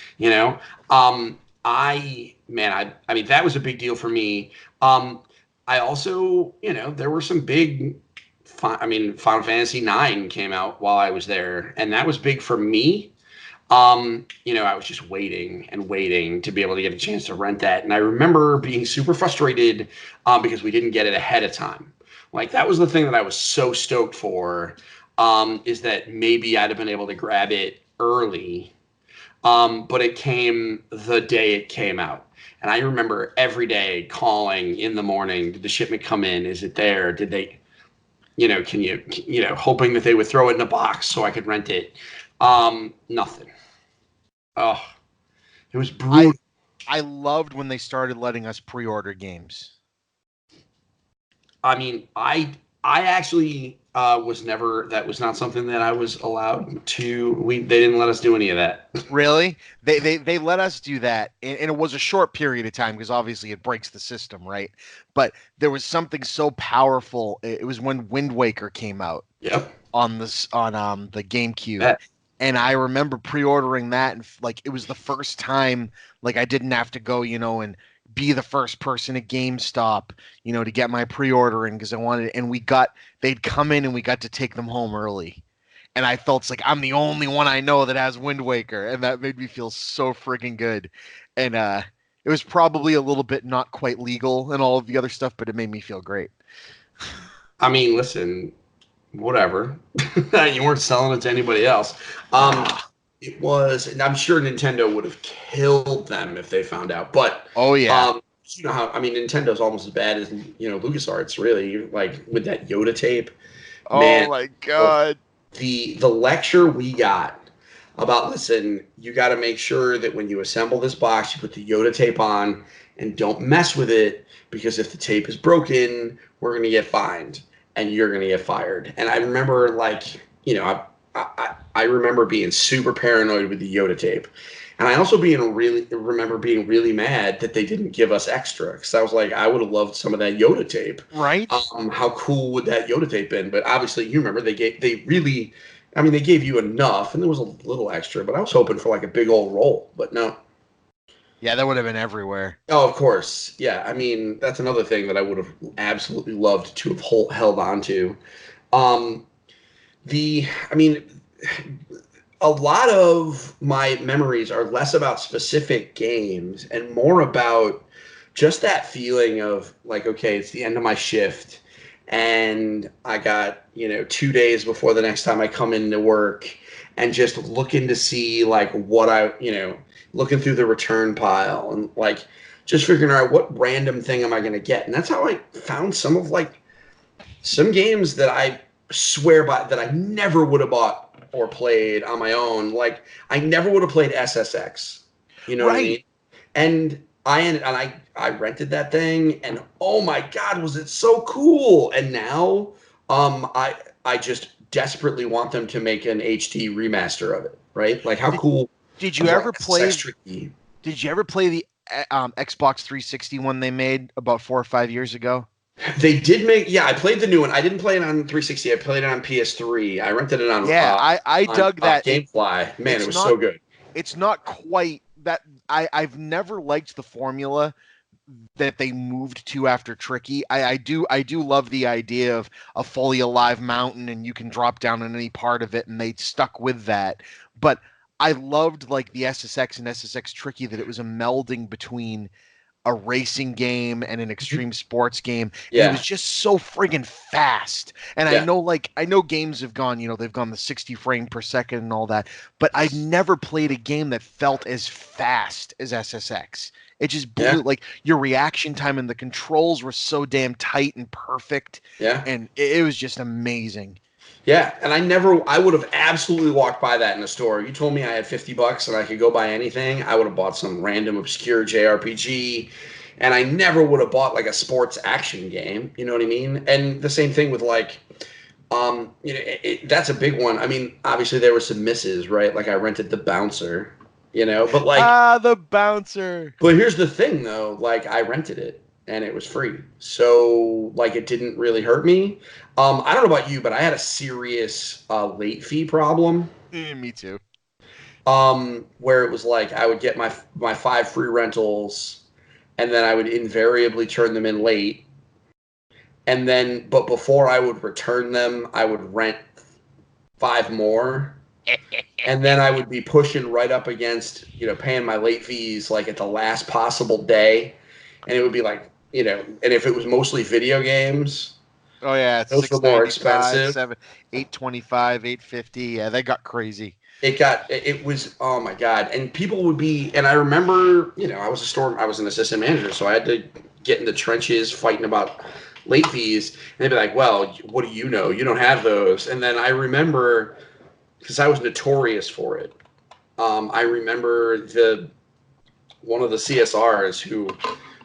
I mean, that was a big deal for me. I also, there were some big. Final Fantasy IX came out while I was there, and that was big for me. I was just waiting and waiting to be able to get a chance to rent that. And I remember being super frustrated because we didn't get it ahead of time. Like, that was the thing that I was so stoked for, is that maybe I'd have been able to grab it early. But it came the day it came out. And I remember every day calling in the morning, did the shipment come in? Is it there? Did they... can you, hoping that they would throw it in a box so I could rent it. Nothing. Oh, it was brutal. I loved when they started letting us pre-order games. I mean, I actually was never, that was not something that I was allowed to, they didn't let us do any of that. Really? They let us do that, and it was a short period of time because obviously it breaks the system, right? But there was something so powerful. It was when Wind Waker came out. Yep. On the GameCube. And I remember pre-ordering that, and like it was the first time like I didn't have to go, and be the first person at GameStop, to get my pre-order in because I wanted, and they'd come in and we got to take them home early. And I felt like I'm the only one I know that has Wind Waker, and that made me feel so freaking good. And it was probably a little bit not quite legal and all of the other stuff, but it made me feel great. I mean, listen, whatever. You weren't selling it to anybody else. It was, and I'm sure Nintendo would have killed them if they found out. But oh yeah, Nintendo's almost as bad as LucasArts, really. Like with that Yoda tape. Oh man, my god. The lecture we got about, listen, you got to make sure that when you assemble this box, you put the Yoda tape on and don't mess with it, because if the tape is broken, we're going to get fined and you're going to get fired. And I remember, I remember being super paranoid with the Yoda tape. And I also remember being really mad that they didn't give us extra, because I was like, I would have loved some of that Yoda tape. Right. How cool would that Yoda tape been? But obviously, you remember they gave you enough, and there was a little extra, but I was hoping for like a big old roll, but no. Yeah, that would have been everywhere. Oh, of course. Yeah, I mean, that's another thing that I would have absolutely loved to have held on to. A lot of my memories are less about specific games and more about just that feeling of like, okay, it's the end of my shift and I got, 2 days before the next time I come into work, and just looking to see like what looking through the return pile and like just figuring out what random thing am I going to get. And that's how I found some games that I swear by that I never would have bought or played on my own. Like, I never would have played SSX. You know what I mean? And I rented that thing, and oh my god, was it so cool! And now, I just desperately want them to make an HD remaster of it. Right? Like, how cool? Did you ever play? Did you ever play the Xbox 360 one they made about 4 or 5 years ago? They did make, yeah, I played the new one. I didn't play it on 360. I played it on PS3. I rented it on I dug that. GameFly. Man, it was so good. It's not quite that. I've never liked the formula that they moved to after Tricky. I do love the idea of a fully alive mountain and you can drop down in any part of it, and they stuck with that. But I loved like the SSX and SSX Tricky, that it was a melding between a racing game and an extreme sports game. Yeah. And it was just so friggin' fast. And yeah. I know games have gone, they've gone the 60 frame per second and all that, but I've never played a game that felt as fast as SSX. It just blew, like, your reaction time and the controls were so damn tight and perfect. Yeah. And it was just amazing. Yeah, and I would have absolutely walked by that in a store. You told me I had $50 and I could go buy anything, I would have bought some random obscure JRPG And I never would have bought like a sports action game. You know what I mean? And the same thing with like, that's a big one. I mean, obviously there were some misses, right? Like I rented The Bouncer, but like, The Bouncer. but here's the thing though, like I rented it and it was free. So like it didn't really hurt me. I don't know about you, but I had a serious late fee problem. Me too. Where it was like I would get my 5 free rentals and then I would invariably turn them in late. And then, but before I would return them, I would rent 5 more. And then I would be pushing right up against, paying my late fees like at the last possible day. And it would be like, and if it was mostly video games, oh yeah, it's those were more expensive. $825, $850. Yeah, they got crazy. It was, oh my God. And people would be, and I remember, I was an assistant manager, so I had to get in the trenches fighting about late fees. And they'd be like, well, what do you know? You don't have those. And then I remember, because I was notorious for it. I remember one of the CSRs who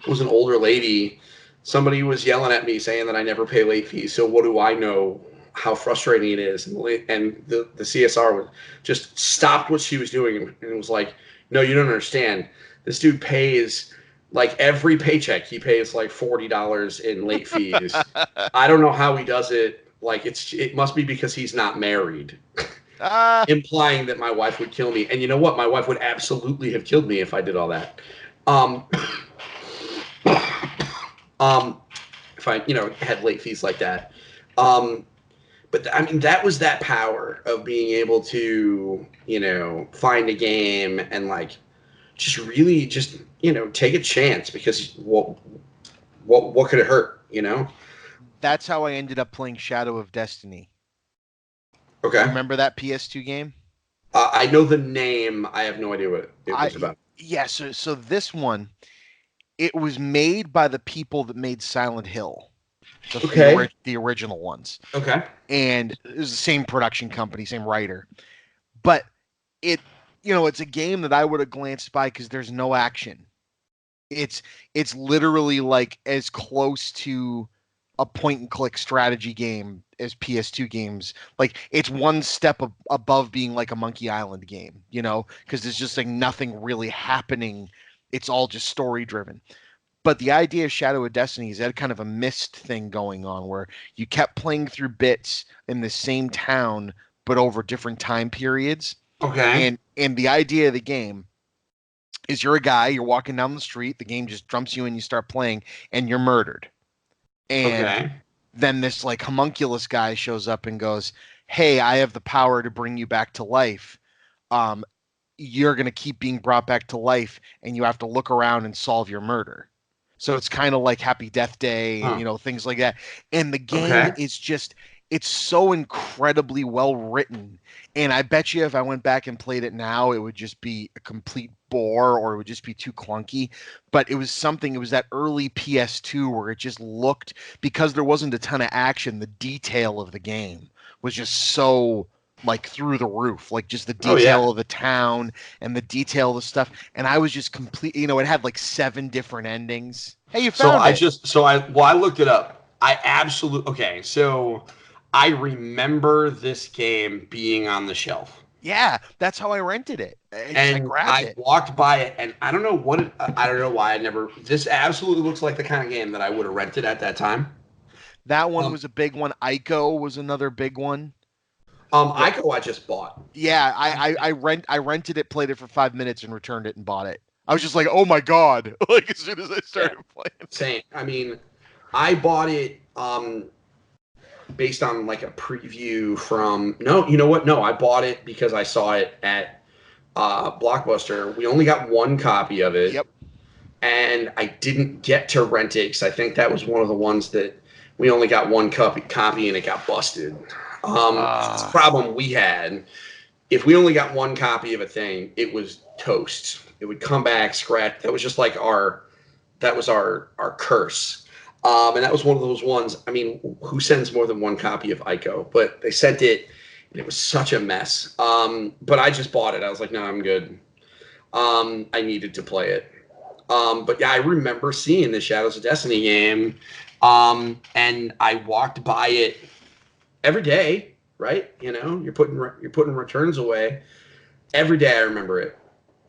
was an older lady, somebody was yelling at me saying that I never pay late fees. So what do I know how frustrating it is? And the CSR just stopped what she was doing and was like, no, you don't understand. This dude pays, like every paycheck, he pays like $40 in late fees. I don't know how he does it. Like it must be because he's not married. Implying that my wife would kill me. And you know what? My wife would absolutely have killed me if I did all that. If I, had late fees like that. But I mean, that was that power of being able to, find a game and like just really just, take a chance because what could it hurt, That's how I ended up playing Shadow of Destiny. Okay. Remember that PS2 game? I know the name. I have no idea what it was about. Yeah, so this one, it was made by the people that made Silent Hill. The original ones. Okay. And it was the same production company, same writer. But it's a game that I would have glanced by because there's no action. It's literally like as close to a point and click strategy game as PS2 games. Like it's one step above being like a Monkey Island game, because there's just like nothing really happening. It's all just story driven. But the idea of Shadow of Destiny is that kind of a mist thing going on where you kept playing through bits in the same town, but over different time periods. Okay. And the idea of the game is you're a guy, you're walking down the street, the game just dumps you and you start playing and you're murdered. And then this like homunculus guy shows up and goes, hey, I have the power to bring you back to life. You're going to keep being brought back to life and you have to look around and solve your murder. So it's kind of like Happy Death Day, and, things like that. And the game is just, it's so incredibly well written. And I bet you if I went back and played it now, it would just be a complete bore or it would just be too clunky. But it was that early PS2 where it just looked, because there wasn't a ton of action, the detail of the game was just so like through the roof, like just the detail of the town and the detail of the stuff. And I was just complete, it had like 7 different endings. Hey, you found it. I looked it up. So I remember this game being on the shelf. Yeah, that's how I rented it. I walked by it, and I don't know why this absolutely looks like the kind of game that I would have rented at that time. That one was a big one. Ico was another big one. Ico I just bought. Yeah, I rented it, played it for 5 minutes, and returned it and bought it. I was just like, oh my God, like as soon as I started playing. Same. I mean, I bought it based on like a preview from I bought it because I saw it at Blockbuster. We only got one copy of it. Yep. And I didn't get to rent it because I think that was one of the ones that we only got one copy and it got busted. It's a problem we had. If we only got one copy of a thing, it was toast. It would come back, scratch. That was just like our curse. And that was one of those ones. I mean, who sends more than one copy of Ico? But they sent it, and it was such a mess. But I just bought it. I was like, no, I'm good. I needed to play it. But yeah, I remember seeing the Shadows of Destiny game, and I walked by it every day. Right? You know, you're putting returns away every day. I remember it,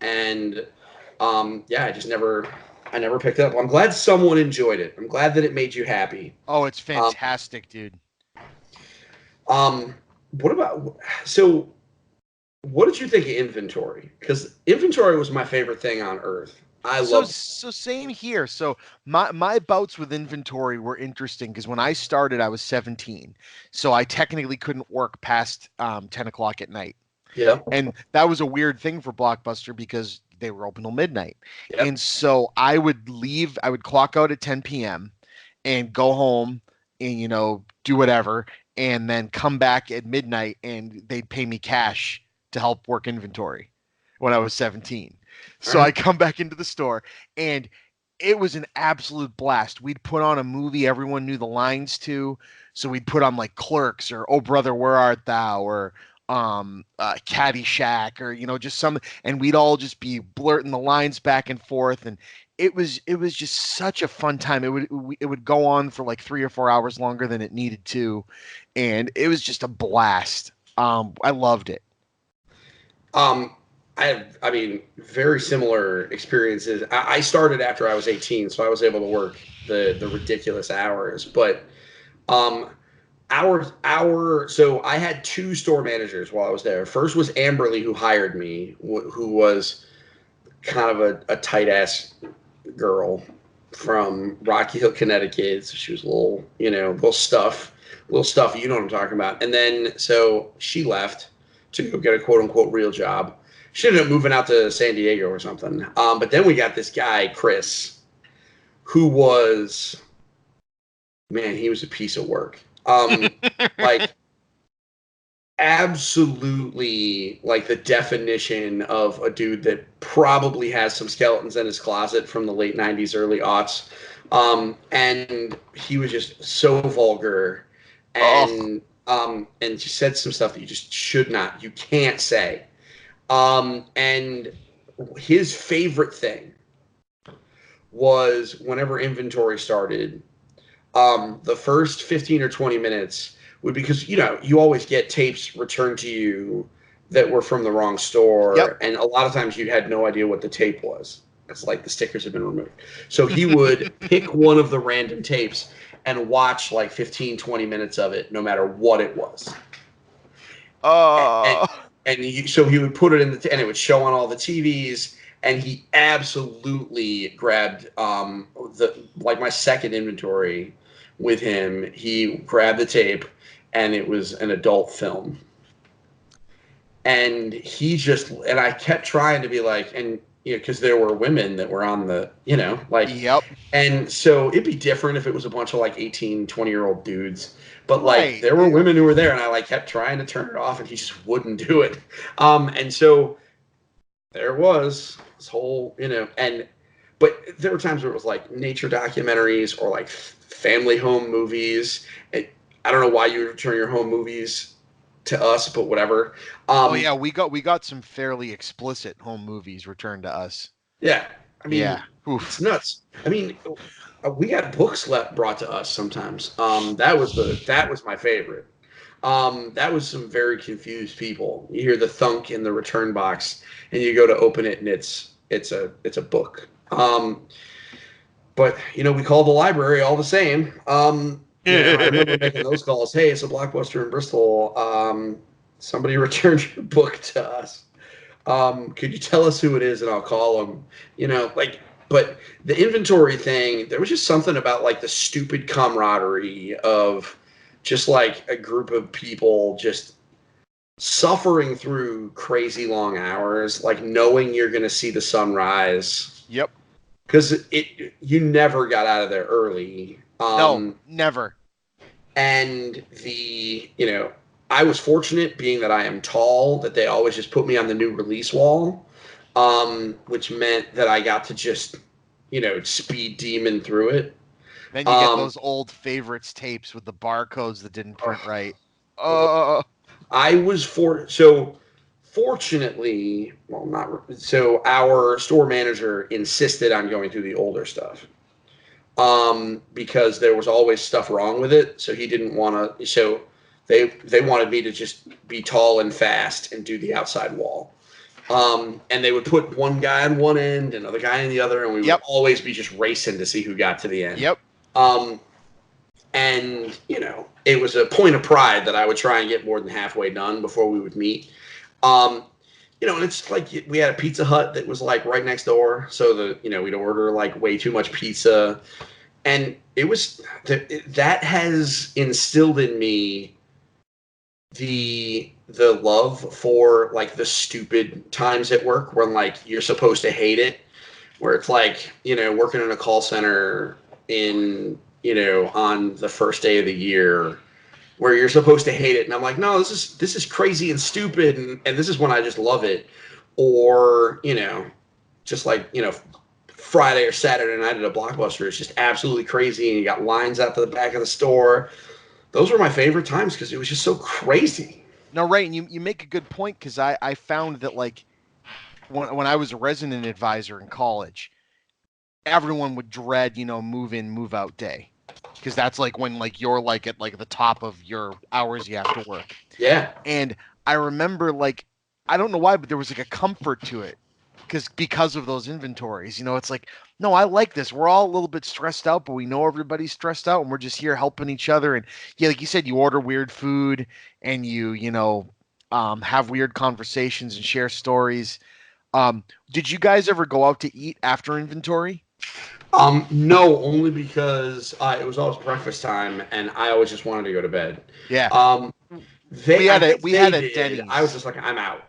and yeah, I never picked it up. I'm glad someone enjoyed it. I'm glad that it made you happy. Oh, it's Um, fantastic, dude. what about so? What did you think of Inventory? Because Inventory was my favorite thing on Earth. I loved. So same here. So my bouts with inventory were interesting because when I started, I was 17, so I technically couldn't work past 10 o'clock at night, Yeah. and that was a weird thing for Blockbuster because they were open till midnight, Yep. and so I would leave. I would clock out at 10 p.m. and go home and do whatever, and then come back at midnight, and they'd pay me cash to help work inventory when I was 17. So I Right. come back into the store, and it was an absolute blast. We'd put on a movie everyone knew the lines to. So we'd put on like Clerks or Oh Brother Where Art Thou or Caddyshack or just some, and we'd all just be blurting the lines back and forth, and it was just such a fun time. It would go on for like 3 or 4 hours longer than it needed to, and it was just a blast. I loved it. Um, I mean, very similar experiences. I started after I was 18, so I was able to work the ridiculous hours. But um, so I had two store managers while I was there. First was Amberly, who hired me, who was kind of a tight ass girl from Rocky Hill, Connecticut. So she was a little, little stuffy. You know what I'm talking about. And then so she left to go get a quote unquote real job. She ended up moving out to San Diego or something. But then we got this guy, Chris, who was, man, he was a piece of work. Like absolutely like the definition of a dude that probably has some skeletons in his closet from the late 90s, early aughts. And he was just so vulgar Oh, and just said some stuff that you can't say. And his favorite thing was whenever inventory started, the first 15 or 20 minutes would, because you always get tapes returned to you that were from the wrong yep. store, and a lot of times you had no idea what the tape was. It's like the stickers had been removed. So he would pick one of the random tapes and watch like 15, 20 minutes of it, no matter what it was. And, Oh, so he would put it in and it would show on all the TVs. And he absolutely grabbed my second inventory with him. He grabbed the tape, and it was an adult film. And I kept trying to be like, and because there were women that were on the, yep. and so it'd be different if it was a bunch of like 18, 20-year-old dudes. But like Right. there were women who were there, and I like kept trying to turn it off, and he just wouldn't do it. And so there was this whole, but there were times where it was like nature documentaries or like family home movies. I don't know why you would return your home movies to us, but whatever. Oh yeah, we got some fairly explicit home movies returned to us. Yeah, I Yeah. mean, it's Oof. nuts. I mean, we got books brought to us sometimes. That was my favorite. That was some very confused people. You hear the thunk in the return box, and you go to open it, and it's a book. But we call the library all the same. I remember making those calls. Hey, it's a Blockbuster in Bristol. Somebody returned your book to us. Could you tell us who it is, and I'll call them. But the inventory thing, there was just something about like the stupid camaraderie of just like a group of people just suffering through crazy long hours, like knowing you're going to see the sunrise Yep. because you never got out of there early. No, never. And I was fortunate being that I am tall, that they always just put me on the new release wall, which meant that I got to just, speed demon through it. Then you get those old favorites tapes with the barcodes that didn't print right. Oh, Oh, I was so fortunately, well, not so. Our store manager insisted on going through the older stuff, because there was always stuff wrong with it. So he didn't want to. So they wanted me to just be tall and fast and do the outside wall. And they would put one guy on one end, another guy on the other, and we would always be just racing to see who got to the end. Yep. And it was a point of pride that I would try and get more than halfway done before we would meet. And it's like we had a Pizza Hut that was like right next door, so we'd order like way too much pizza, and it was that has instilled in me the love for like the stupid times at work when like you're supposed to hate it, where it's like working in a call center on the first day of the year, where you're supposed to hate it, and I'm like, no, this is crazy and stupid, and this is when I just love it. Or just like Friday or Saturday night at a Blockbuster is just absolutely crazy, and you got lines out to the back of the store. Those were my favorite times because it was just so crazy. No, right, and you make a good point, because I found that like when I was a resident advisor in college, everyone would dread move in, move out day, because that's like when like you're like at like the top of your hours you have to work. Yeah. And I remember like, I don't know why, but there was like a comfort to it because of those inventories. It's like, no, I like this. We're all a little bit stressed out, but we know everybody's stressed out, and we're just here helping each other. And yeah, like you said, you order weird food, and you have weird conversations and share stories. Did you guys ever go out to eat after inventory? No, only because it was always breakfast time, and I always just wanted to go to bed. Yeah. We had a Denny's. I was just like, I'm out.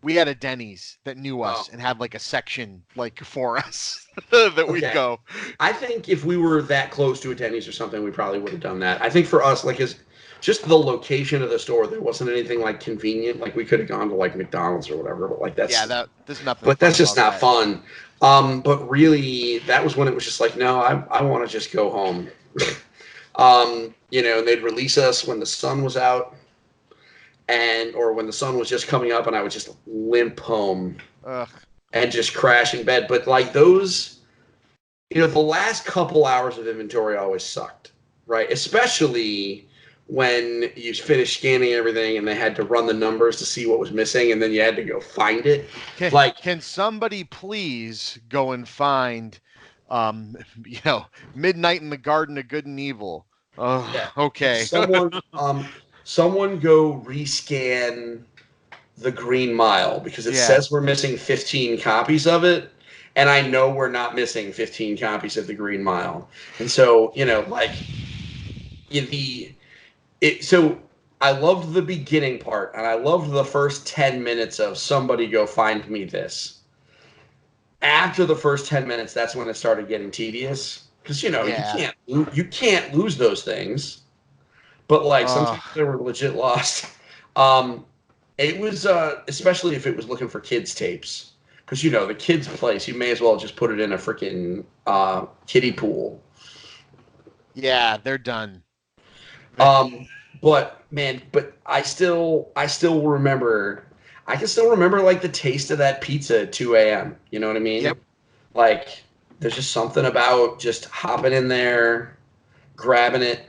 We had a Denny's that knew us and had like a section like for us that we'd go. I think if we were that close to a Denny's or something, we probably would have done that. I think for us, like, is just the location of the store, there wasn't anything like convenient. Like we could have gone to like McDonald's or whatever, but like there's nothing. But that's just not fun. But really, that was when it was just like, no, I want to just go home. And they'd release us when the sun was out, or when the sun was just coming up, and I would just limp home and just crash in bed. But like those, the last couple hours of inventory always sucked, right? Especially when you finished scanning everything and they had to run the numbers to see what was missing, and then you had to go find it. Can somebody please go and find, Midnight in the Garden of Good and Evil? Oh, yeah. Okay. Someone go rescan The Green Mile, because it says we're missing 15 copies of it, and I know we're not missing 15 copies of The Green Mile. And so, so I loved the beginning part, and I loved the first 10 minutes of somebody go find me this. After the first 10 minutes, that's when it started getting tedious, because you can't lose those things. But like sometimes they were legit lost. It was especially if it was looking for kids tapes, because the kids place, you may as well just put it in a freaking kiddie pool. Yeah, they're done. But I still remember. I can still remember like the taste of that pizza at 2 a.m. You know what I mean? Yep. Like there's just something about just hopping in there, grabbing it.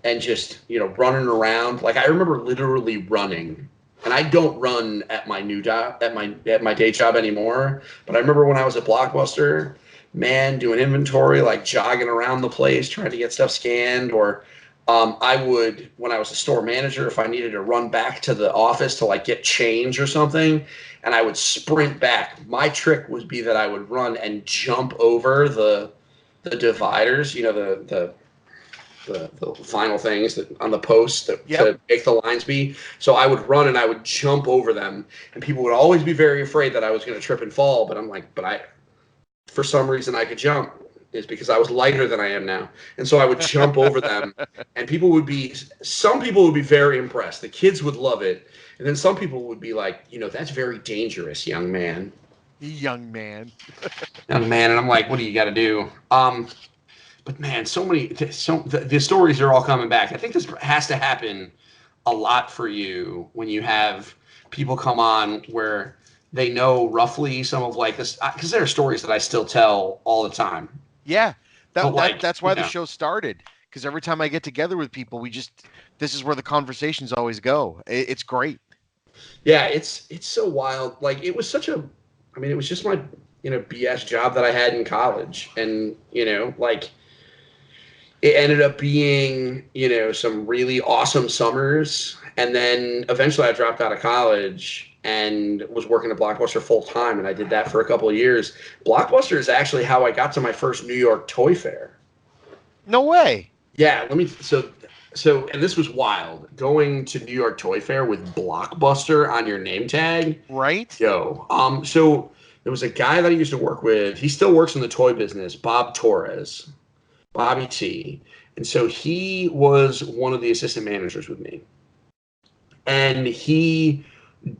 And just, running around. Like I remember literally running, and I don't run at my new job, at my day job anymore. But I remember when I was at Blockbuster, man, doing inventory, like jogging around the place, trying to get stuff scanned. Or I would, when I was a store manager, if I needed to run back to the office to like get change or something, and I would sprint back. My trick would be that I would run and jump over the dividers, the vinyl things that on the posts to make the lines be. So I would run and I would jump over them, and people would always be very afraid that I was going to trip and fall. But I'm like, for some reason I could jump, is because I was lighter than I am now. And so I would jump over them, and some people would be very impressed. The kids would love it. And then some people would be like, that's very dangerous, young man. Young man. And I'm like, what do you got to do? But man, the stories are all coming back. I think this has to happen a lot for you when you have, people come on where they know roughly some of like this, because there are stories that I still tell all the time. Yeah, But like, that's why the show started. Because every time I get together with people, this is where the conversations always go. It's great. Yeah, it's so wild. Like it was such a, I mean, it was just my BS job that I had in college, and like it ended up being some really awesome summers, and then eventually I dropped out of college and was working at Blockbuster full time, and I did that for a couple of years. Blockbuster is actually how I got to my first New York Toy Fair. No way. Yeah, and this was wild. Going to New York Toy Fair with Blockbuster on your name tag. Right? So there was a guy that I used to work with. He still works in the toy business, Bob Torres, Bobby T. And so he was one of the assistant managers with me. And he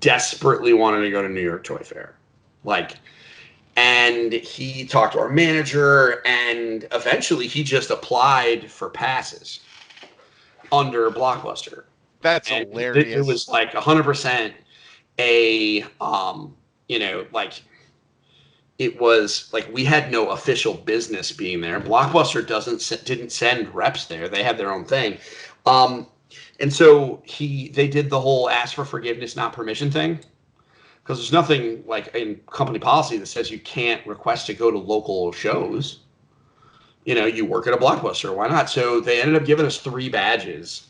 desperately wanted to go to New York Toy Fair. And he talked to our manager, and eventually he just applied for passes under Blockbuster. That's hilarious. It was like 100% a, it was like we had no official business being there. Blockbuster didn't send reps there. They had their own thing. And so they did the whole ask for forgiveness, not permission thing. Because there's nothing like in company policy that says you can't request to go to local shows. You work at a Blockbuster. Why not? So they ended up giving us 3 badges.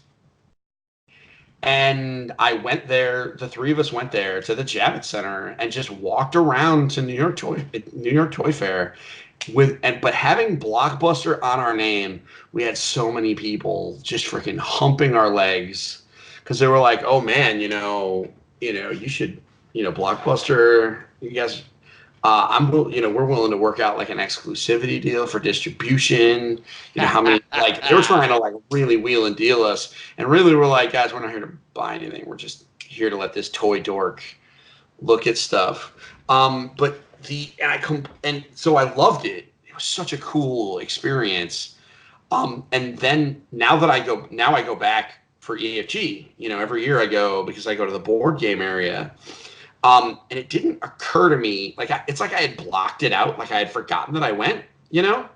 And I went there. The 3 of us went there to the Javits Center and just walked around to New York Toy Fair but having Blockbuster on our name, we had so many people just freaking humping our legs because they were like, "Oh man, you should." Blockbuster, you guys, we're willing to work out like an exclusivity deal for distribution. How many, like, they were trying to like really wheel and deal us. And really we're like, guys, we're not here to buy anything. We're just here to let this toy dork look at stuff. So I loved it. It was such a cool experience. And then now I go back for EFG, every year I go because I go to the board game area. And it didn't occur to me, it's like I had blocked it out, like I had forgotten that I went, And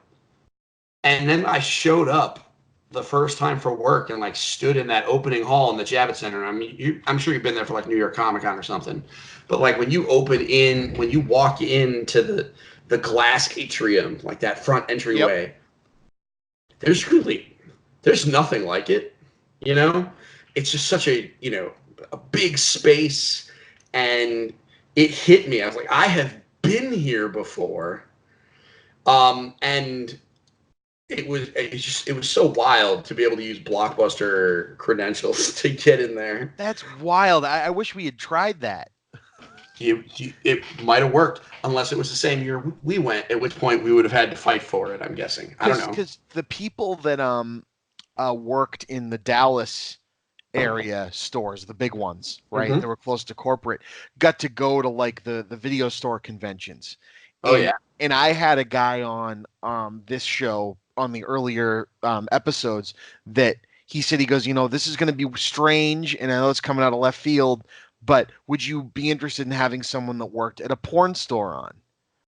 then I showed up the first time for work and like stood in that opening hall in the Javits Center. I mean, I'm sure you've been there for like New York Comic Con or something, but like when you walk into the glass atrium, like that front entryway, there's nothing like it, It's just such a big space. And it hit me. I was like, I have been here before. And it was so wild to be able to use Blockbuster credentials to get in there. That's wild. I wish we had tried that. It might have worked unless it was the same year we went, at which point we would have had to fight for it, I'm guessing. I don't know. Because the people that worked in the Dallas area stores, the big ones, right? Mm-hmm. They were close to corporate, got to go to like the video store conventions. And I had a guy on this show on the earlier episodes that he said, he goes, this is going to be strange, and I know it's coming out of left field, but would you be interested in having someone that worked at a porn store on?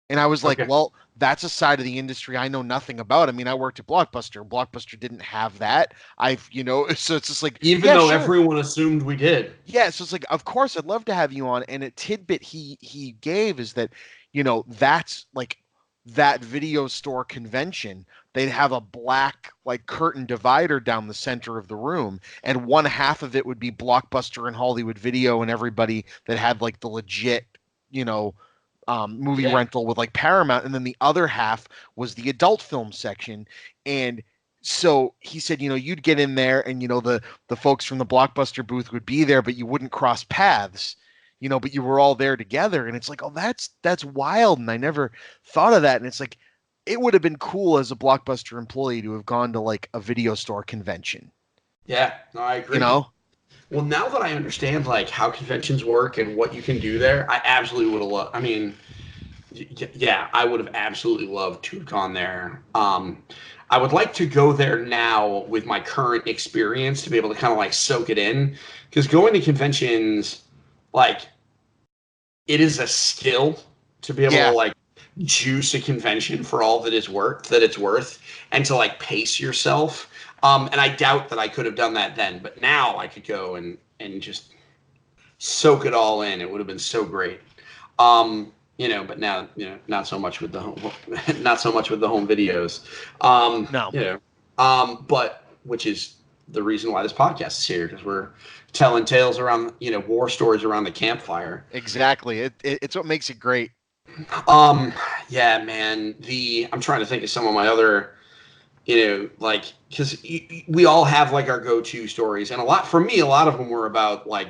And I was like, well, that's a side of the industry I know nothing about. I mean, I worked at Blockbuster. Blockbuster didn't have that. So it's just like, even though everyone assumed we did. Yeah. So it's like, of course, I'd love to have you on. And a tidbit he gave is that, that's like that video store convention. They'd have a black like curtain divider down the center of the room, and one half of it would be Blockbuster and Hollywood Video and everybody that had like the legit, movie rental with like Paramount, and then the other half was the adult film section. And so he said, you'd get in there and the folks from the Blockbuster booth would be there, but you wouldn't cross paths, but you were all there together. And it's like, oh, that's wild. And I never thought of that. And it's like, it would have been cool as a Blockbuster employee to have gone to like a video store convention. Yeah, no, I agree. Well, now that I understand like how conventions work and what you can do there, I absolutely would have loved. I mean, yeah, I would have absolutely loved to have gone there. I would like to go there now with my current experience to be able to kind of like soak it in, because going to conventions like it is a skill to be able to like juice a convention for all that it's worth, and to like pace yourself. And I doubt that I could have done that then, but now I could go and just soak it all in. It would have been so great. But now, not so much with the home, not so much with the home videos. No. But which is the reason why this podcast is here, because we're telling tales around, war stories around the campfire. Exactly. It's what makes it great. Yeah, man. I'm trying to think of some of my other, because we all have like our go-to stories, and a lot of them were about like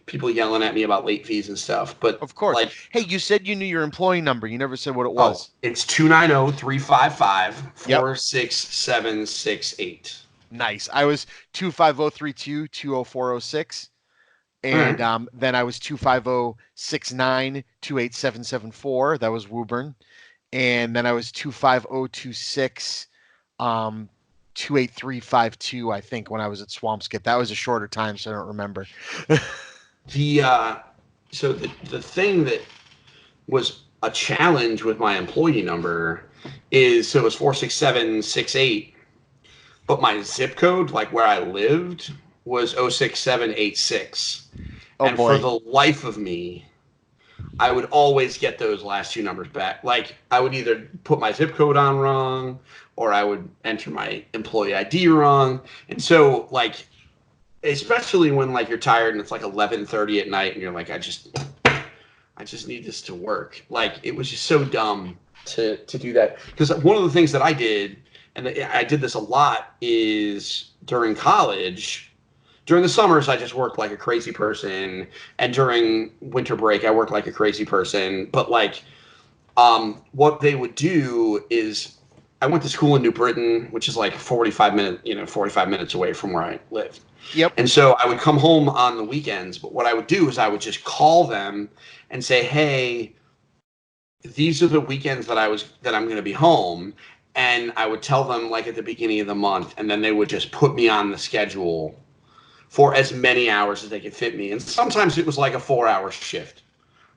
people yelling at me about late fees and stuff. But of course, like, hey, you said you knew your employee number. You never said what it was. It's 290-355-46768. Nice. I was 25032-20406. And then I was 25069-28774. That was Woburn. And then I was 25026 28352, I think, when I was at Swampskip. That was a shorter time, so I don't remember. So the thing that was a challenge with my employee number is, so it was 46768, but my zip code, like where I lived, was 06786. And boy. for the life of me, I would always get those last two numbers back. Like, I would either put my zip code on wrong, or I would enter my employee ID wrong. And so, like, especially when like you're tired and it's like 11:30 at night and you're like, I just need this to work. Like, it was just so dumb to do that. Because one of the things that I did, and I did this a lot, is during college. During the summers, I just worked like a crazy person, and during winter break, I worked like a crazy person. But like, what they would do is, I went to school in New Britain, which is like 45 minutes away from where I lived. Yep. And so I would come home on the weekends, but what I would do is I would just call them and say, hey, these are the weekends that I'm going to be home. And I would tell them like at the beginning of the month, and then they would just put me on the schedule for as many hours as they could fit me. And sometimes it was like a 4-hour shift,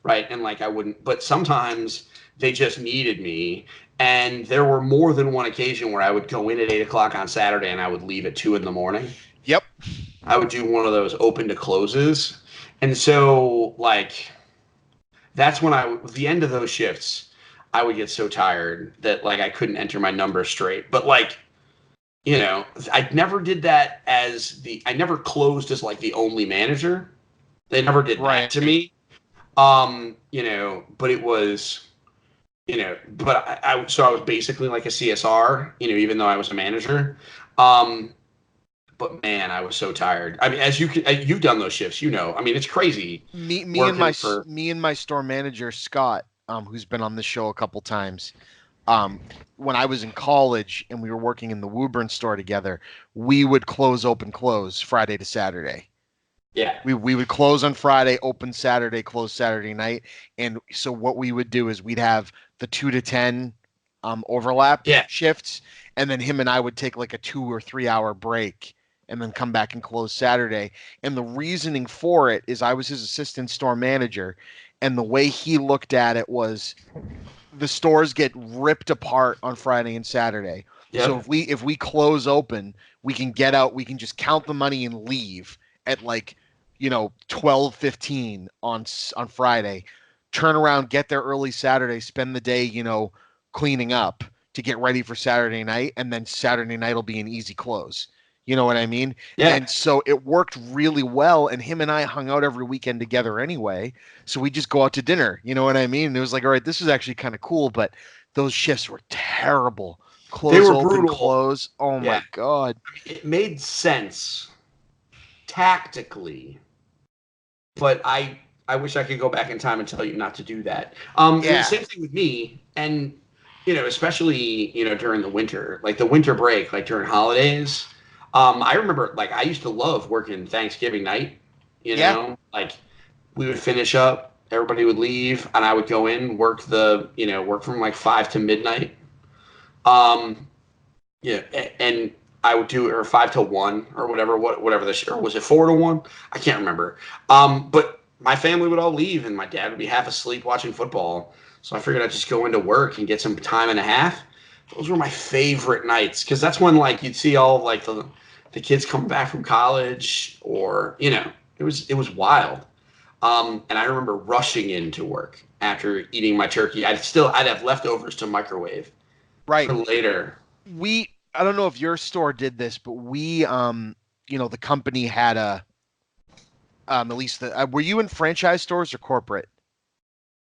right? And like but sometimes they just needed me. And there were more than one occasion where I would go in at 8 o'clock on Saturday and I would leave at 2 a.m. Yep. I would do one of those open to closes. And so like, that's when the end of those shifts, I would get so tired that like I couldn't enter my number straight. But like, I never did that I never closed as like the only manager. They never did that to me. But it was, but I was basically like a CSR, even though I was a manager. But man, I was so tired. I mean, you've done those shifts, I mean, it's crazy. Me and my store manager, Scott, who's been on the show a couple times. When I was in college and we were working in the Woburn store together, we would open, close Friday to Saturday. Yeah. We would close on Friday, open Saturday, close Saturday night. And so what we would do is we'd have the 2 to 10 overlap shifts. And then him and I would take like a 2 or 3 hour break and then come back and close Saturday. And the reasoning for it is I was his assistant store manager. And the way he looked at it was, the stores get ripped apart on Friday and Saturday. Yep. So if we close open, we can get out, we can just count the money and leave at like, 12:15 on Friday, turn around, get there early Saturday, spend the day, cleaning up to get ready for Saturday night. And then Saturday night will be an easy close. You know what I mean? Yeah. And so it worked really well. And him and I hung out every weekend together anyway. So we just go out to dinner. You know what I mean? And it was like, all right, this is actually kind of cool. But those shifts were terrible. Close, open, brutal. Close. Oh, my God. It made sense tactically. But I wish I could go back in time and tell you not to do that. The same thing with me. And, especially, during the winter. Like the winter break, like during holidays. I remember, like, I used to love working Thanksgiving night, like we would finish up, everybody would leave, and I would go in, work from like 5 to midnight. And I would do, or 5 to 1 or whatever the, or was it 4 to 1? I can't remember. But my family would all leave, and my dad would be half asleep watching football. So I figured I'd just go into work and get some time and a half. Those were my favorite nights because that's when like you'd see all like the kids coming back from college, or it was wild. And I remember rushing into work after eating my turkey. I'd have leftovers to microwave Right. for later. I don't know if your store did this, but the company had at least were you in franchise stores or corporate?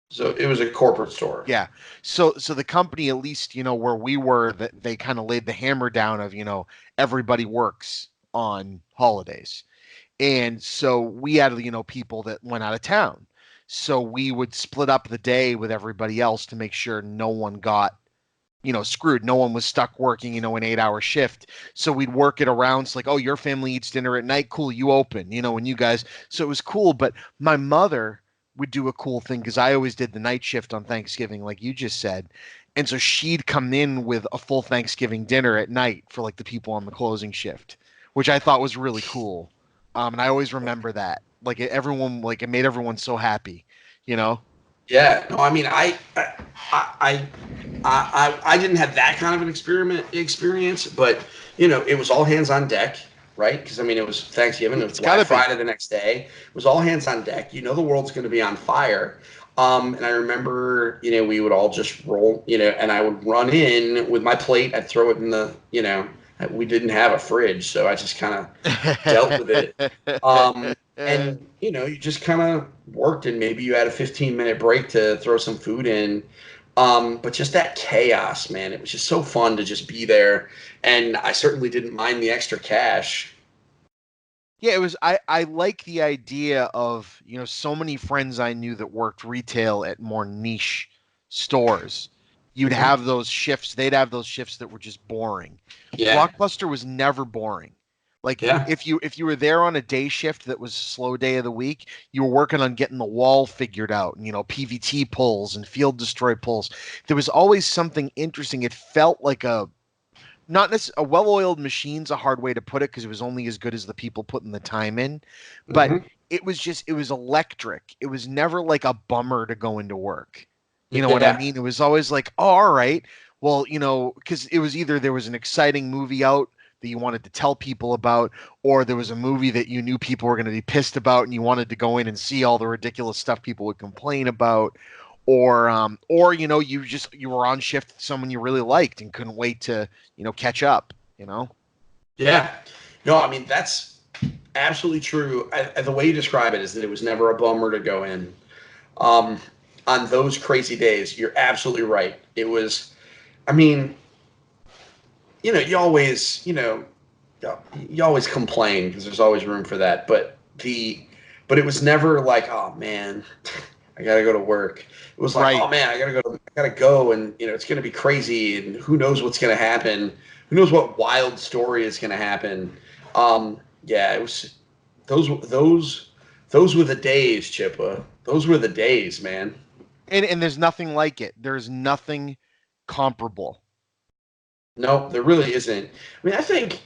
So it was a corporate store. Yeah. So the company, at least, where we were, that they kind of laid the hammer down of, everybody works on holidays. And so we had, people that went out of town. So we would split up the day with everybody else to make sure no one got, screwed. No one was stuck working, an 8-hour shift. So we'd work it around. It's like, oh, your family eats dinner at night. Cool. You open, and you guys. So it was cool. But my mother would do a cool thing because I always did the night shift on Thanksgiving, like you just said. And so she'd come in with a full Thanksgiving dinner at night for like the people on the closing shift, which I thought was really cool. And I always remember that. Like it made everyone so happy, Yeah. No, I mean, I didn't have that kind of an experience, but it was all hands on deck, right? Because I mean, it was Thanksgiving, it was Black Friday the next day. It was all hands on deck. The world's going to be on fire. And I remember, we would all just roll, and I would run in with my plate. I'd throw it in the, we didn't have a fridge, so I just kind of dealt with it. And you just kind of worked, and maybe you had a 15-minute break to throw some food in. But just that chaos, man, it was just so fun to just be there. And I certainly didn't mind the extra cash. Yeah, it was. I like the idea of, so many friends I knew that worked retail at more niche stores. You'd have those shifts. They'd have those shifts that were just boring. Yeah. Blockbuster was never boring. Like, Yeah. if you were there on a day shift that was a slow day of the week, you were working on getting the wall figured out, and PVT pulls and field destroy pulls. There was always something interesting. It felt like a well-oiled machine's a hard way to put it because it was only as good as the people putting the time in. But it was electric. It was never like a bummer to go into work. You know what I mean? It was always like, oh, all right. Well, because it was either there was an exciting movie out that you wanted to tell people about, or there was a movie that you knew people were going to be pissed about and you wanted to go in and see all the ridiculous stuff people would complain about, or you were on shift with someone you really liked and couldn't wait to, catch up, Yeah. No, I mean, that's absolutely true. The way you describe it is that it was never a bummer to go in. On those crazy days, you're absolutely right. It was, I mean, you always, you always complain because there's always room for that. But it was never like, oh man, I gotta go to work. It was like, oh man, I gotta go, and it's gonna be crazy, and who knows what's gonna happen? Who knows what wild story is gonna happen? Yeah, it was those were the days, Chippa. Those were the days, man. And there's nothing like it. There's nothing comparable. No, there really isn't. I mean, I think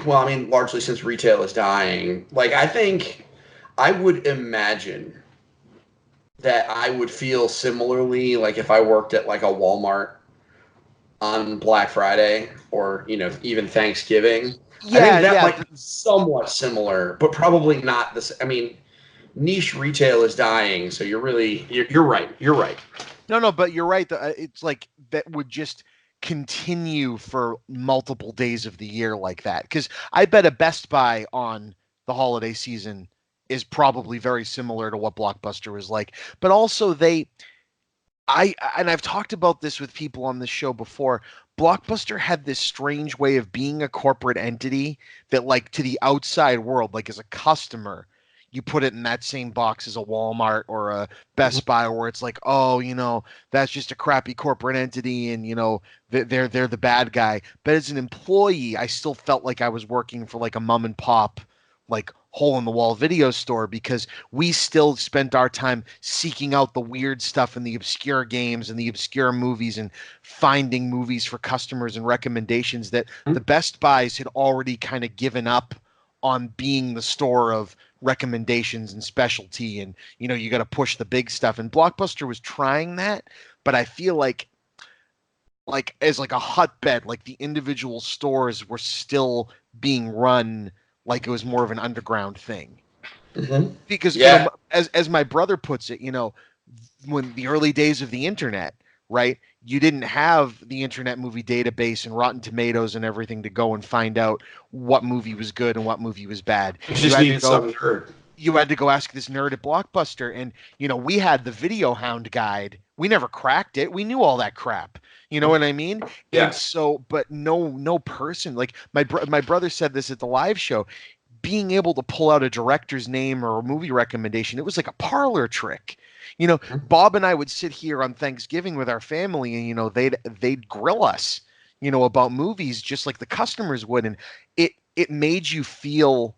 well, I mean, largely since retail is dying, like I think I would imagine that I would feel similarly like if I worked at like a Walmart on Black Friday or, even Thanksgiving. Yeah, I think that might be somewhat similar, but probably not this. I mean, niche retail is dying, so you're right. You're right. No, but you're right. It's like that would just continue for multiple days of the year like that. Because I bet a Best Buy on the holiday season is probably very similar to what Blockbuster was like. But also I've talked about this with people on this show before. Blockbuster had this strange way of being a corporate entity that, like, to the outside world, like as a customer, you put it in that same box as a Walmart or a Best Buy, where it's like, oh, that's just a crappy corporate entity, and they're the bad guy. But as an employee, I still felt like I was working for like a mom and pop, like hole in the wall video store, because we still spent our time seeking out the weird stuff and the obscure games and the obscure movies and finding movies for customers and recommendations that the Best Buys had already kind of given up on being the store of recommendations and specialty, and you got to push the big stuff. And Blockbuster was trying that, but I feel like as like a hotbed, like the individual stores were still being run like it was more of an underground thing. Mm-hmm. Because as my brother puts it, when the early days of the internet, right? You didn't have the Internet Movie Database and Rotten Tomatoes and everything to go and find out what movie was good and what movie was bad. You just needed some nerd. You had to go ask this nerd at Blockbuster, and we had the Video Hound guide. We never cracked it. We knew all that crap. You know what I mean? Yeah. And so, but no person, like my brother said this at the live show, being able to pull out a director's name or a movie recommendation, it was like a parlor trick. Bob and I would sit here on Thanksgiving with our family, and they'd grill us, about movies just like the customers would, and it made you feel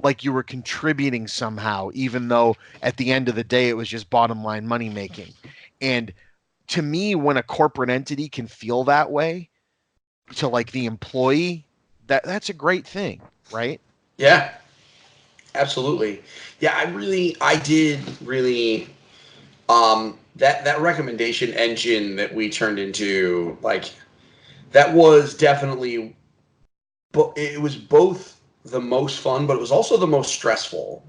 like you were contributing somehow, even though at the end of the day it was just bottom line money making. And to me, when a corporate entity can feel that way to like the employee, that's a great thing, right? Yeah, absolutely. Yeah, I did really. That recommendation engine that we turned into, like, that was definitely, but it was both the most fun, but it was also the most stressful.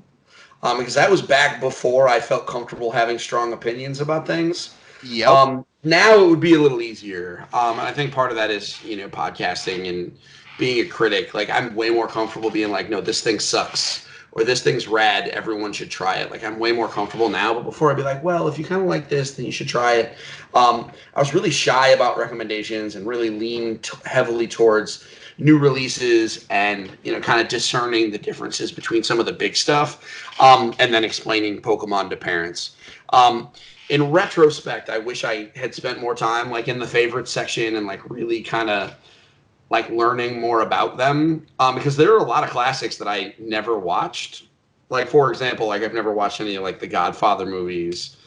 Because that was back before I felt comfortable having strong opinions about things. Yep. Now it would be a little easier. And I think part of that is, podcasting and being a critic. Like, I'm way more comfortable being like, no, this thing sucks, or this thing's rad, everyone should try it. Like, I'm way more comfortable now, but before I'd be like, well, if you kind of like this, then you should try it. I was really shy about recommendations and really leaned heavily towards new releases and, kind of discerning the differences between some of the big stuff, and then explaining Pokemon to parents. In retrospect, I wish I had spent more time, like, in the favorite section and, like, really kind of like learning more about them, because there are a lot of classics that I never watched. Like, for example, like, I've never watched any of like the Godfather movies.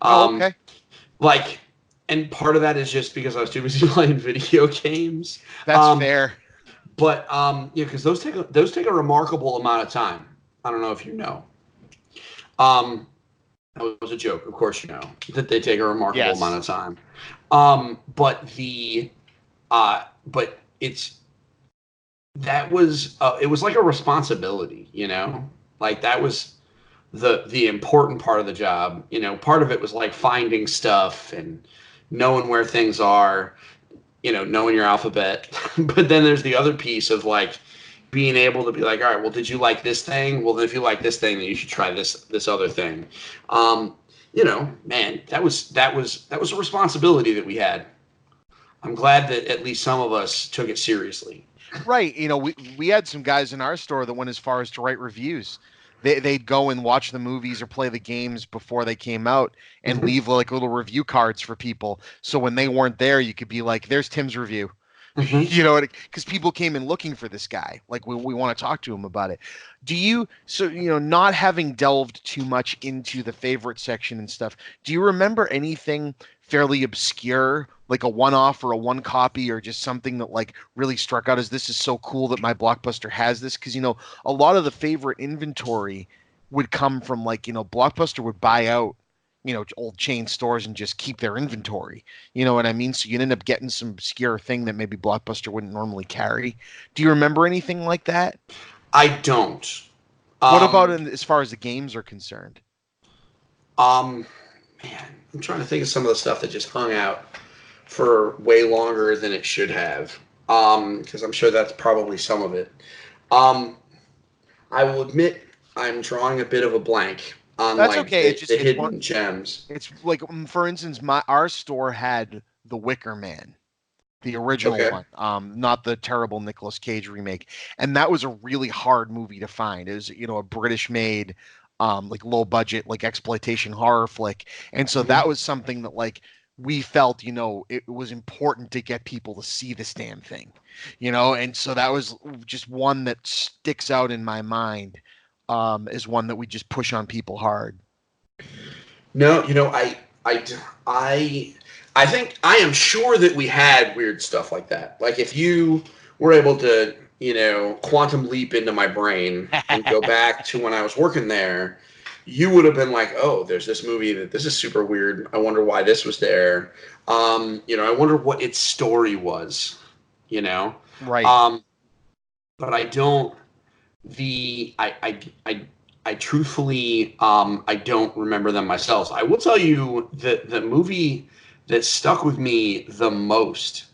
Okay. Like, and part of that is just because I was too busy playing video games. That's fair. But because those take a remarkable amount of time. I don't know if you know. That was a joke. Of course, you know that they take a remarkable amount of time. But it was like a responsibility, like that was the important part of the job. Part of it was like finding stuff and knowing where things are, knowing your alphabet. But then there's the other piece of like being able to be like, all right, well, did you like this thing? Well, then if you like this thing, then you should try this other thing. Man, that was a responsibility that we had. I'm glad that at least some of us took it seriously. Right. We had some guys in our store that went as far as to write reviews. They'd go and watch the movies or play the games before they came out and leave like little review cards for people. So when they weren't there, you could be like, there's Tim's review. Because people came in looking for this guy. Like, we want to talk to him about it. Not having delved too much into the favorite section and stuff, do you remember anything fairly obscure, like a one-off or a one copy, or just something that like really struck out as, this is so cool that my Blockbuster has this? Because, a lot of the favorite inventory would come from like, Blockbuster would buy out old chain stores and just keep their inventory. You know what I mean? So you'd end up getting some obscure thing that maybe Blockbuster wouldn't normally carry. Do you remember anything like that? I don't. What about as far as the games are concerned? Man, I'm trying to think of some of the stuff that just hung out for way longer than it should have. Because I'm sure that's probably some of it. I will admit I'm drawing a bit of a blank on that's like okay. the hidden gems. It's like, for instance, our store had The Wicker Man, the original one, not the terrible Nicolas Cage remake, and that was a really hard movie to find. It was a British made, like low budget, like exploitation horror flick, and so that was something that like we felt it was important to get people to see this damn thing, and so that was just one that sticks out in my mind. Is one that we just push on people hard. No, I think I am sure that we had weird stuff like that. Like if you were able to quantum leap into my brain and go back to when I was working there, you would have been like, oh, there's this movie that this is super weird. I wonder why this was there. I wonder what its story was, Right. But I don't. I truthfully, I don't remember them myself. I will tell you that the movie that stuck with me the most,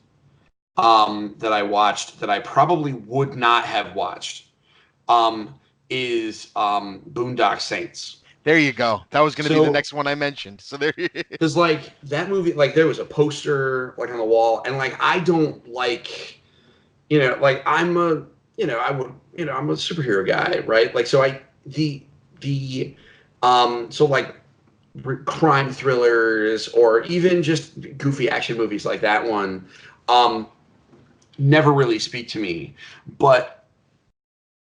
that I watched that I probably would not have watched, is Boondock Saints. There you go. That was going to be the next one I mentioned. So there. Because that movie, there was a poster on the wall, and I don't like, I'm a, I'm a superhero guy, right? Crime thrillers or even just goofy action movies like that one, never really speak to me. But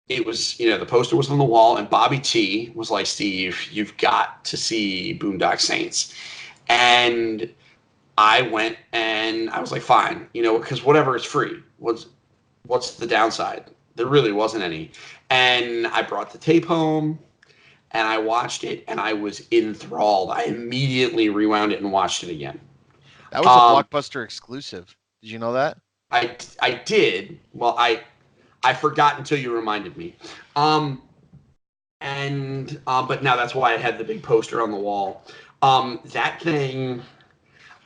it was, the poster was on the wall, and Bobby T was like, Steve, you've got to see Boondock Saints. And I went and I was like, fine, because whatever is free. What's the downside? There really wasn't any. And I brought the tape home and I watched it and I was enthralled. I immediately rewound it and watched it again. That was a Blockbuster exclusive. Did you know that? I did. Well, I forgot until you reminded me. But now that's why I had the big poster on the wall. That thing,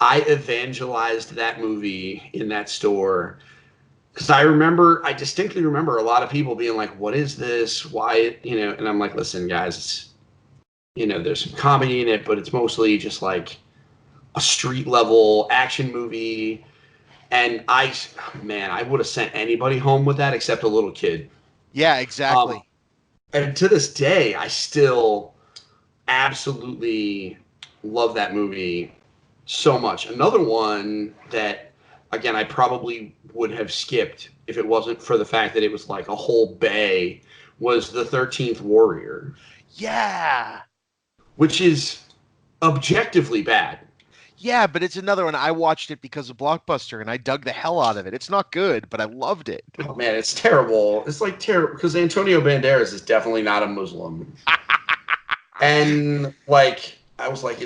I evangelized that movie in that store. Because I distinctly remember a lot of people being like, what is this? Why, and I'm like, listen, guys, there's some comedy in it, but it's mostly just like a street level action movie. And I would have sent anybody home with that except a little kid. Yeah, exactly. And to this day, I still absolutely love that movie so much. Another one that, again, I probably would have skipped if it wasn't for the fact that it was like a whole bay, was The 13th Warrior. Yeah. Which is objectively bad. Yeah, but it's another one. I watched it because of Blockbuster, and I dug the hell out of it. It's not good, but I loved it. Oh, man, it's terrible. It's terrible because Antonio Banderas is definitely not a Muslim. And, I was like,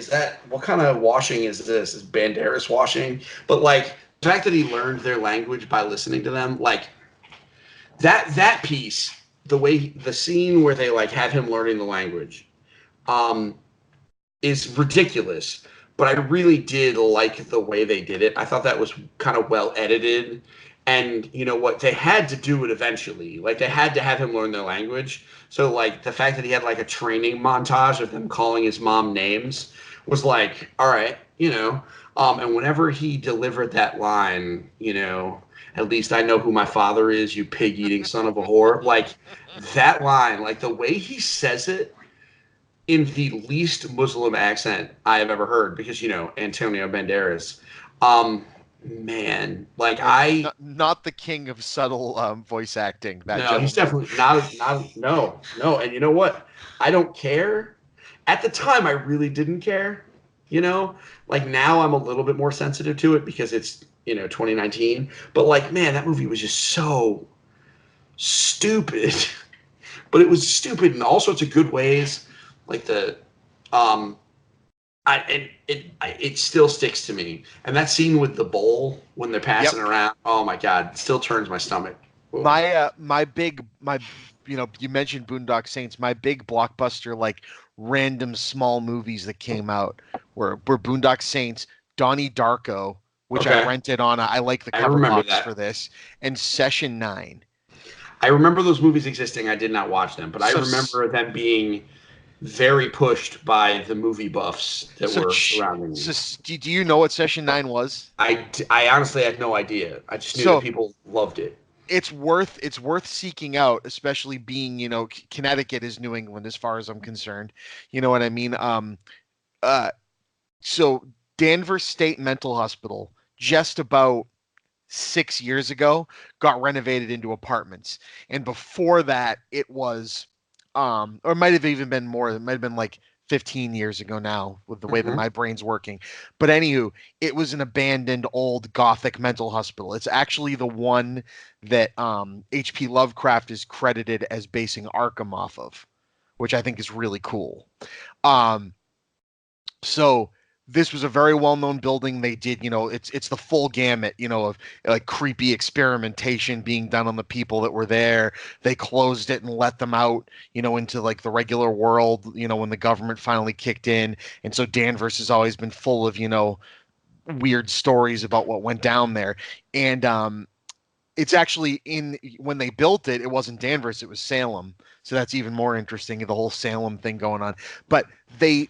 what kind of washing is this? Is Banderas washing? But, the fact that he learned their language by listening to them, that piece, the scene where they, have him learning the language, is ridiculous. But I really did like the way they did it. I thought that was kind of well edited. And you know what? They had to do it eventually. They had to have him learn their language. So, the fact that he had, a training montage of them calling his mom names was all right, and whenever he delivered that line, at least I know who my father is, you pig-eating son of a whore. That line, the way he says it, in the least Muslim accent I have ever heard, because Antonio Banderas, man, not the king of subtle voice acting. He's definitely not. No. And you know what? I don't care. At the time, I really didn't care. Now I'm a little bit more sensitive to it because it's 2019. But man, that movie was just so stupid. But it was stupid in all sorts of good ways. It still sticks to me. And that scene with the bowl when they're passing around, oh my God, it still turns my stomach. Ooh. You mentioned Boondock Saints. My big Blockbuster, random small movies that came out were Boondock Saints, Donnie Darko, which I rented on. I like the cover box for this, and Session 9. I remember those movies existing. I did not watch them, but I remember them being very pushed by the movie buffs that were surrounding me. So, do you know what Session 9 was? I honestly had no idea. I just knew that people loved it. It's worth seeking out, especially being, Connecticut is New England as far as I'm concerned. You know what I mean? So Danvers State Mental Hospital, just about 6 years ago, got renovated into apartments. And before that, it was, or it might have even been more. It might have been 15 years ago now with the way that my brain's working. But anywho, it was an abandoned old Gothic mental hospital. It's actually the one that H.P. Lovecraft is credited as basing Arkham off of, which I think is really cool. So this was a very well-known building. They did, it's the full gamut, of like creepy experimentation being done on the people that were there. They closed it and let them out, into like the regular world, when the government finally kicked in. And so Danvers has always been full of, weird stories about what went down there. And it's actually when they built it, it wasn't Danvers, it was Salem. So that's even more interesting, the whole Salem thing going on. But they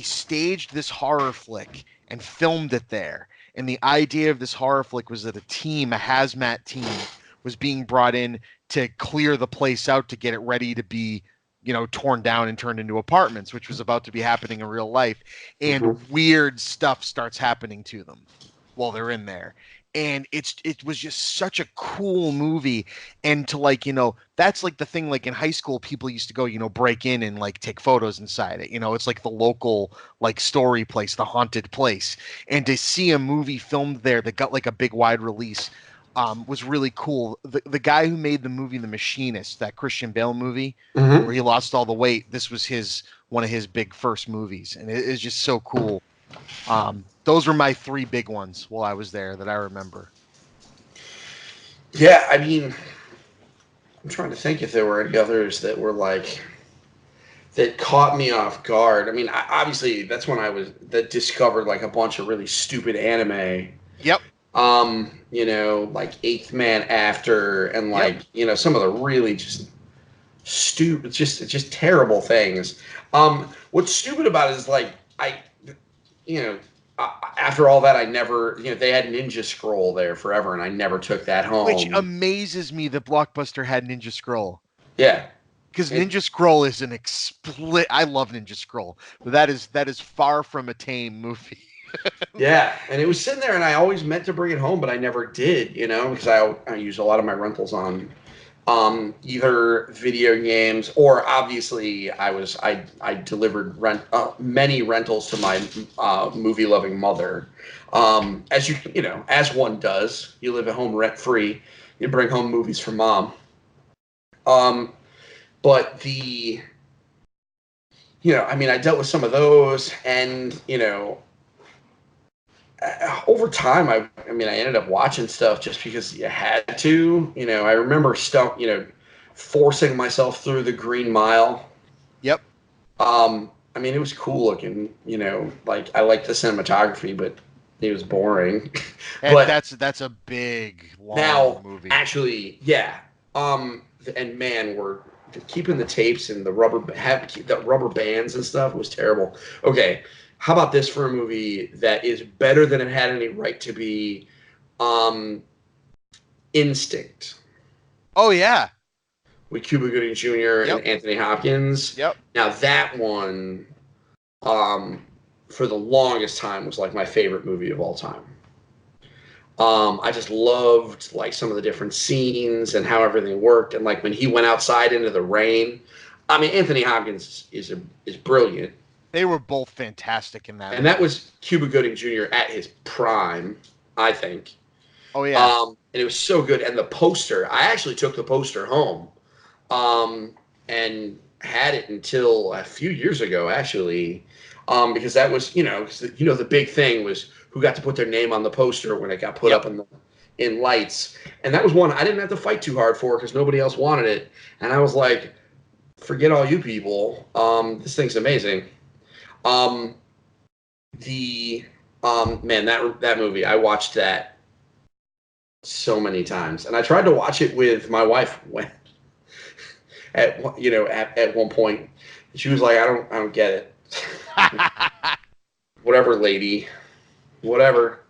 staged this horror flick and filmed it there. And the idea of this horror flick was that a hazmat team, was being brought in to clear the place out to get it ready to be, torn down and turned into apartments, which was about to be happening in real life. And weird stuff starts happening to them while they're in there. And it was just such a cool movie. And to that's like the thing, like in high school, people used to go, break in and like take photos inside it. It's like the local like story place, the haunted place. And to see a movie filmed there that got like a big wide release was really cool. The guy who made the movie The Machinist, that Christian Bale movie where he lost all the weight, this was one of his big first movies. And it is just so cool. Those were my three big ones while I was there that I remember. Yeah, I mean, I'm trying to think if there were any others that were like, that caught me off guard. I mean, obviously that's when that discovered like a bunch of really stupid anime. Yep. Like Eighth Man After, and like, some of the really just stupid, just terrible things. What's stupid about it is like, after all that, I never, they had Ninja Scroll there forever, and I never took that home. Which amazes me that Blockbuster had Ninja Scroll. Yeah. Because Ninja Scroll is I love Ninja Scroll, but that is far from a tame movie. Yeah, and it was sitting there, and I always meant to bring it home, but I never did, because I use a lot of my rentals on either video games, or obviously I delivered many rentals to my movie loving mother. As as one does, you live at home rent free, you bring home movies for mom. But I dealt with some of those, and over time, I ended up watching stuff just because you had to. I remember stuff, forcing myself through the Green Mile. Yep. It was cool looking. Like I liked the cinematography, but it was boring. And but that's a big long movie. Actually, yeah. And man, we're keeping the tapes and the rubber bands and stuff was terrible. Okay. How about this for a movie that is better than it had any right to be? Instinct. Oh, yeah. With Cuba Gooding Jr. and Anthony Hopkins. Yep. Now, that one, for the longest time, was like my favorite movie of all time. I just loved like some of the different scenes and how everything worked. And like when he went outside into the rain, Anthony Hopkins is brilliant. They were both fantastic in that. And that was Cuba Gooding Jr. at his prime, I think. Oh, yeah. And it was so good. And the poster, I actually took the poster home and had it until a few years ago, actually, because that was, the big thing was who got to put their name on the poster when it got put up in lights. And that was one I didn't have to fight too hard for because nobody else wanted it. And I was like, forget all you people. This thing's amazing. That movie, I watched that so many times, and I tried to watch it with my wife at one point. She was like, I don't get it. Whatever, lady, whatever.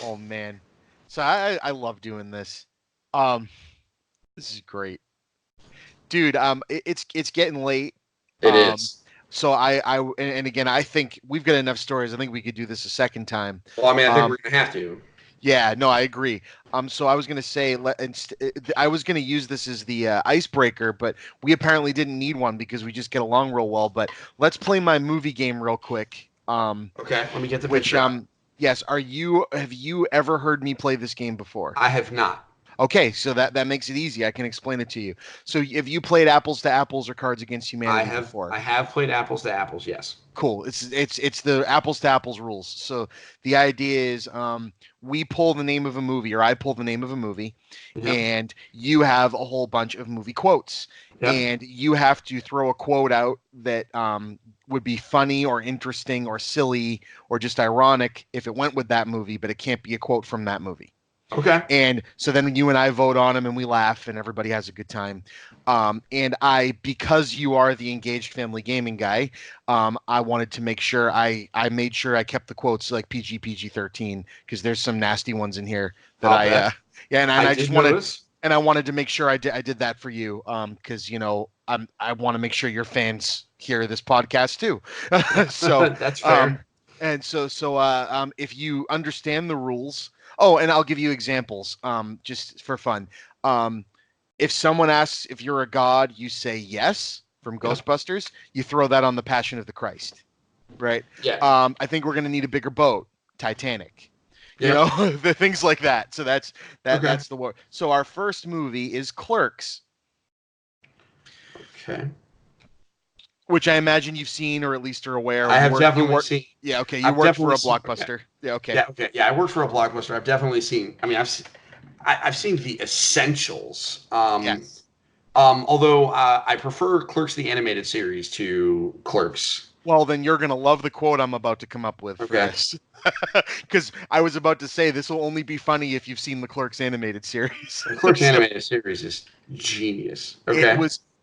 Oh man. So I love doing this. This is great. Dude, it's getting late. It is. So and again, I think we've got enough stories. I think we could do this a second time. Well, I think we're gonna have to. Yeah, no, I agree. So I was gonna say, I was gonna use this as the icebreaker, but we apparently didn't need one because we just get along real well. But let's play my movie game real quick. Okay, let me get the Which picture up. yes, have you ever heard me play this game before? I have not. Okay, so that makes it easy. I can explain it to you. So have you played Apples to Apples or Cards Against Humanity before? I have played apples to apples, yes. Cool. It's the apples to apples rules. So the idea is we pull the name of a movie, or I pull the name of a movie, Yep. and you have a whole bunch of movie quotes. Yep. And you have to throw a quote out that would be funny or interesting or silly or just ironic if it went with that movie, but it can't be a quote from that movie. Okay. And so then you and I vote on them and we laugh and everybody has a good time. And because you are the engaged family gaming guy, I wanted to make sure I made sure I kept the quotes like PG-13 because there's some nasty ones in here that yeah, and I just wanted and I wanted to make sure I did that for you because I want to make sure your fans hear this podcast too. So that's fair. And so if you understand the rules. Oh, and I'll give you examples, just for fun. If someone asks if you're a god, you say yes from Ghostbusters. You throw that on the Passion of the Christ, right? Yeah. I think we're gonna need a bigger boat, Titanic. Yep. The things like that. So that's Okay. that's the word. So our first movie is Clerks, Okay. which I imagine you've seen or at least are aware. I have definitely seen. Yeah. Okay. You I've worked for a definitely Blockbuster. Yeah. Okay. Yeah. Okay. Yeah. I worked for a Blockbuster. I've definitely seen. I mean, I've seen the essentials. Yes. Although I prefer Clerks the animated series to Clerks. Well, then you're gonna love the quote I'm about to come up with for this, because I was about to say this will only be funny if you've seen the Clerks animated series. The Clerks animated series is genius. Okay.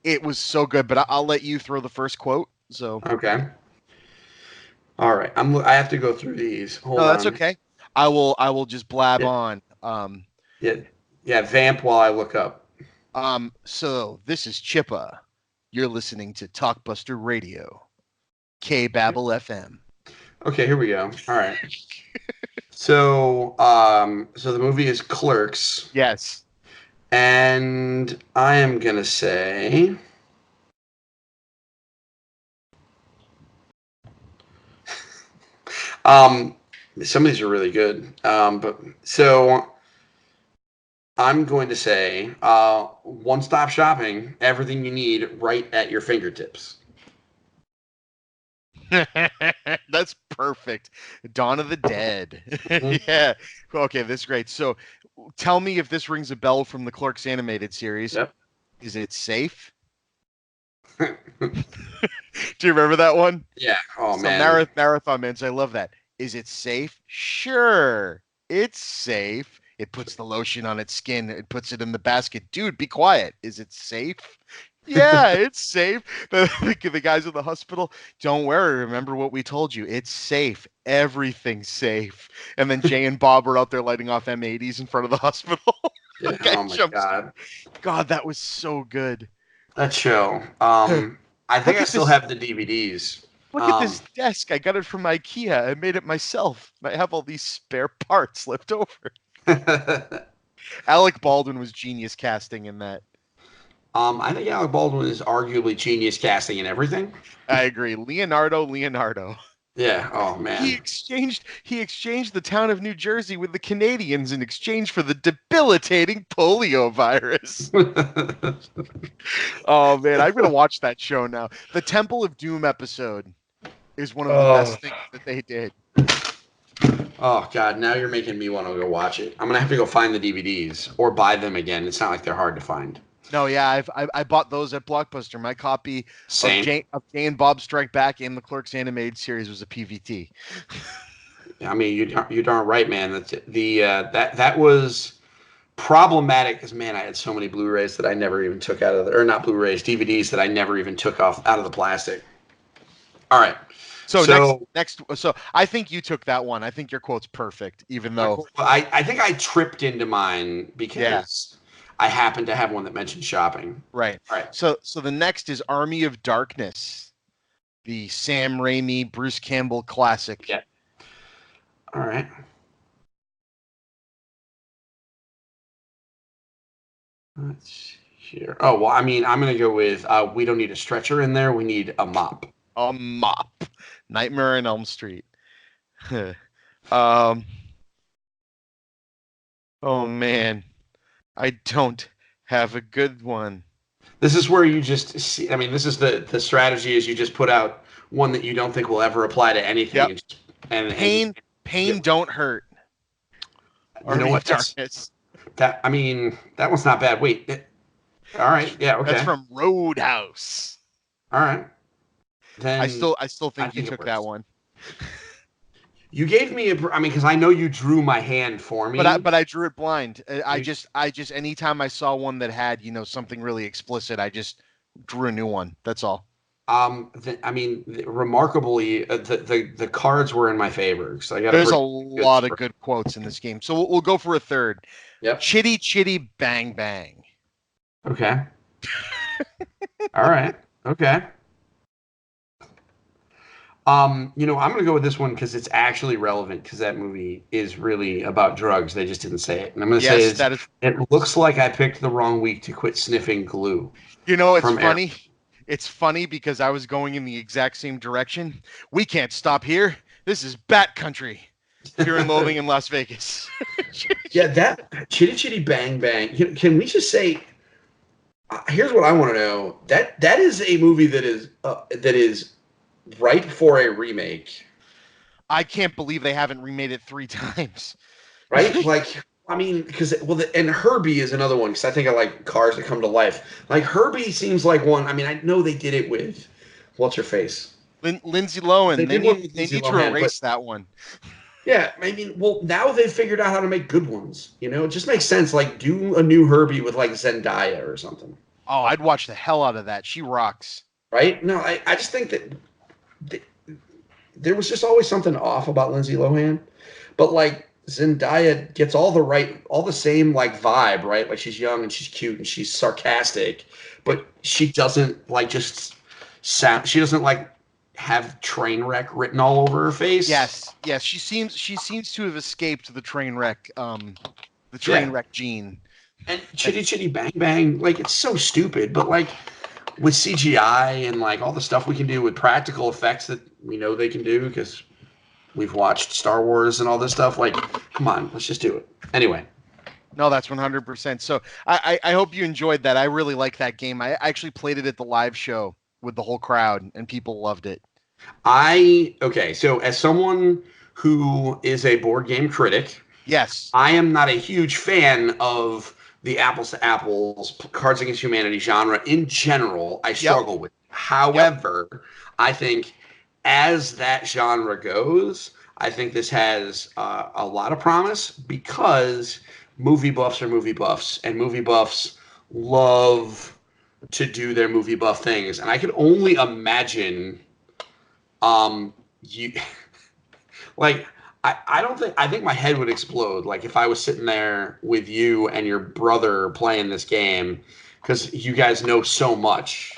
It was so good, but I'll let you throw the first quote. So Okay. All right. I have to go through these. Hold on. that's okay. I will just blab Yeah. on. Yeah. Vamp while I look up. So this is Chippa. You're listening to Talkbuster Radio, K Babel FM. Okay, here we go. All right. So the movie is Clerks. Yes. And I am gonna say some of these are really good. But so I'm going to say one-stop shopping, everything you need right at your fingertips. That's perfect. Dawn of the Dead. Yeah. Okay, this is great. So tell me if this rings a bell from the Clerks animated series. Yep. Is it safe? Do you remember that one? Yeah. Oh, so man. Marathon Man. So I love that. Is it safe? Sure. It's safe. It puts the lotion on its skin. It puts it in the basket. Dude, be quiet. Is it safe? Yeah, it's safe. The guys in the hospital, don't worry. Remember what we told you. It's safe. Everything's safe. And then Jay and Bob are out there lighting off M80s in front of the hospital. Yeah. Oh my God. God, that was so good. That show. I think I still have the DVDs. Look at this desk. I got it from IKEA. I made it myself. I have all these spare parts left over. Alec Baldwin was genius casting in that. I think Alec Baldwin is arguably genius casting in everything. I agree. Leonardo. Yeah. Oh man. He exchanged the town of New Jersey with the Canadians in exchange for the debilitating polio virus. Oh man, I'm gonna watch that show now. The Temple of Doom episode is one of the best things that they did. Oh God, now you're making me want to go watch it. I'm gonna have to go find the DVDs or buy them again. It's not like they're hard to find. No, yeah, I bought those at Blockbuster. My copy of Jay and Bob Strike Back and the Clerks animated series was a PVT. I mean, you're darn right, man. That was problematic because man, I had so many Blu-rays that I never even took out of or not Blu-rays, DVDs that I never even took out of the plastic. All right. So next, so I think you took that one. I think your quote's perfect, even though I think I tripped into mine because I happen to have one that mentioned shopping. Right. All right. So the next is Army of Darkness, the Sam Raimi, Bruce Campbell classic. Yeah. All right. Let's hear. Oh, well, I mean, I'm going to go with we don't need a stretcher in there. We need a mop. A mop. Nightmare on Elm Street. um. Oh man, I don't have a good one. This is where you just see, I mean, this is the strategy is you just put out one that you don't think will ever apply to anything. Yep. And don't hurt. you know what? Darkness. I mean, that one's not bad. Wait. All right. Yeah. Okay. That's from Roadhouse. All right. Then I still think you took that one. You gave me because I know you drew my hand for me. But I drew it blind. I just anytime I saw one that had, something really explicit, I just drew a new one. That's all. Remarkably, the cards were in my favor. So there's a lot of good quotes in this game. So we'll go for a third. Yep. Chitty chitty bang bang. Okay. All right. Okay. I'm going to go with this one because it's actually relevant because that movie is really about drugs. They just didn't say it. And I'm going to say it looks like I picked the wrong week to quit sniffing glue. It's funny. It's funny because I was going in the exact same direction. We can't stop here. This is Bat Country. Fear and Loathing in Las Vegas. Yeah, that Chitty Chitty Bang Bang. Can we just say, here's what I want to know. That is a movie that is ripe for a remake. I can't believe they haven't remade it 3 times. Right? And Herbie is another one because I think I like cars that come to life. Like Herbie seems like one. I mean, I know they did it with what's her face, Lindsay Lohan. They need to erase that one. Yeah, I mean, well, now they've figured out how to make good ones. It just makes sense. Like, do a new Herbie with like Zendaya or something. Oh, I'd watch the hell out of that. She rocks. Right? No, I just think that there was just always something off about Lindsay Lohan, but like Zendaya gets all the same like vibe, right? Like she's young and she's cute and she's sarcastic, but she doesn't like just sound. She doesn't like have train wreck written all over her face. Yes. She seems to have escaped the train wreck, wreck gene. And Chitty Chitty Bang Bang, like it's so stupid, but like with CGI and like all the stuff we can do with practical effects that we know they can do because we've watched Star Wars and all this stuff. Like, come on, let's just do it. Anyway. No, that's 100%. So I hope you enjoyed that. I really like that game. I actually played it at the live show with the whole crowd and people loved it. So as someone who is a board game critic, yes, I am not a huge fan of the apples to apples Cards Against Humanity genre in general. I struggle with. However, I think as that genre goes, I think this has a lot of promise because movie buffs are movie buffs, and movie buffs love to do their movie buff things. And I could only imagine you like I think my head would explode like if I was sitting there with you and your brother playing this game because you guys know so much.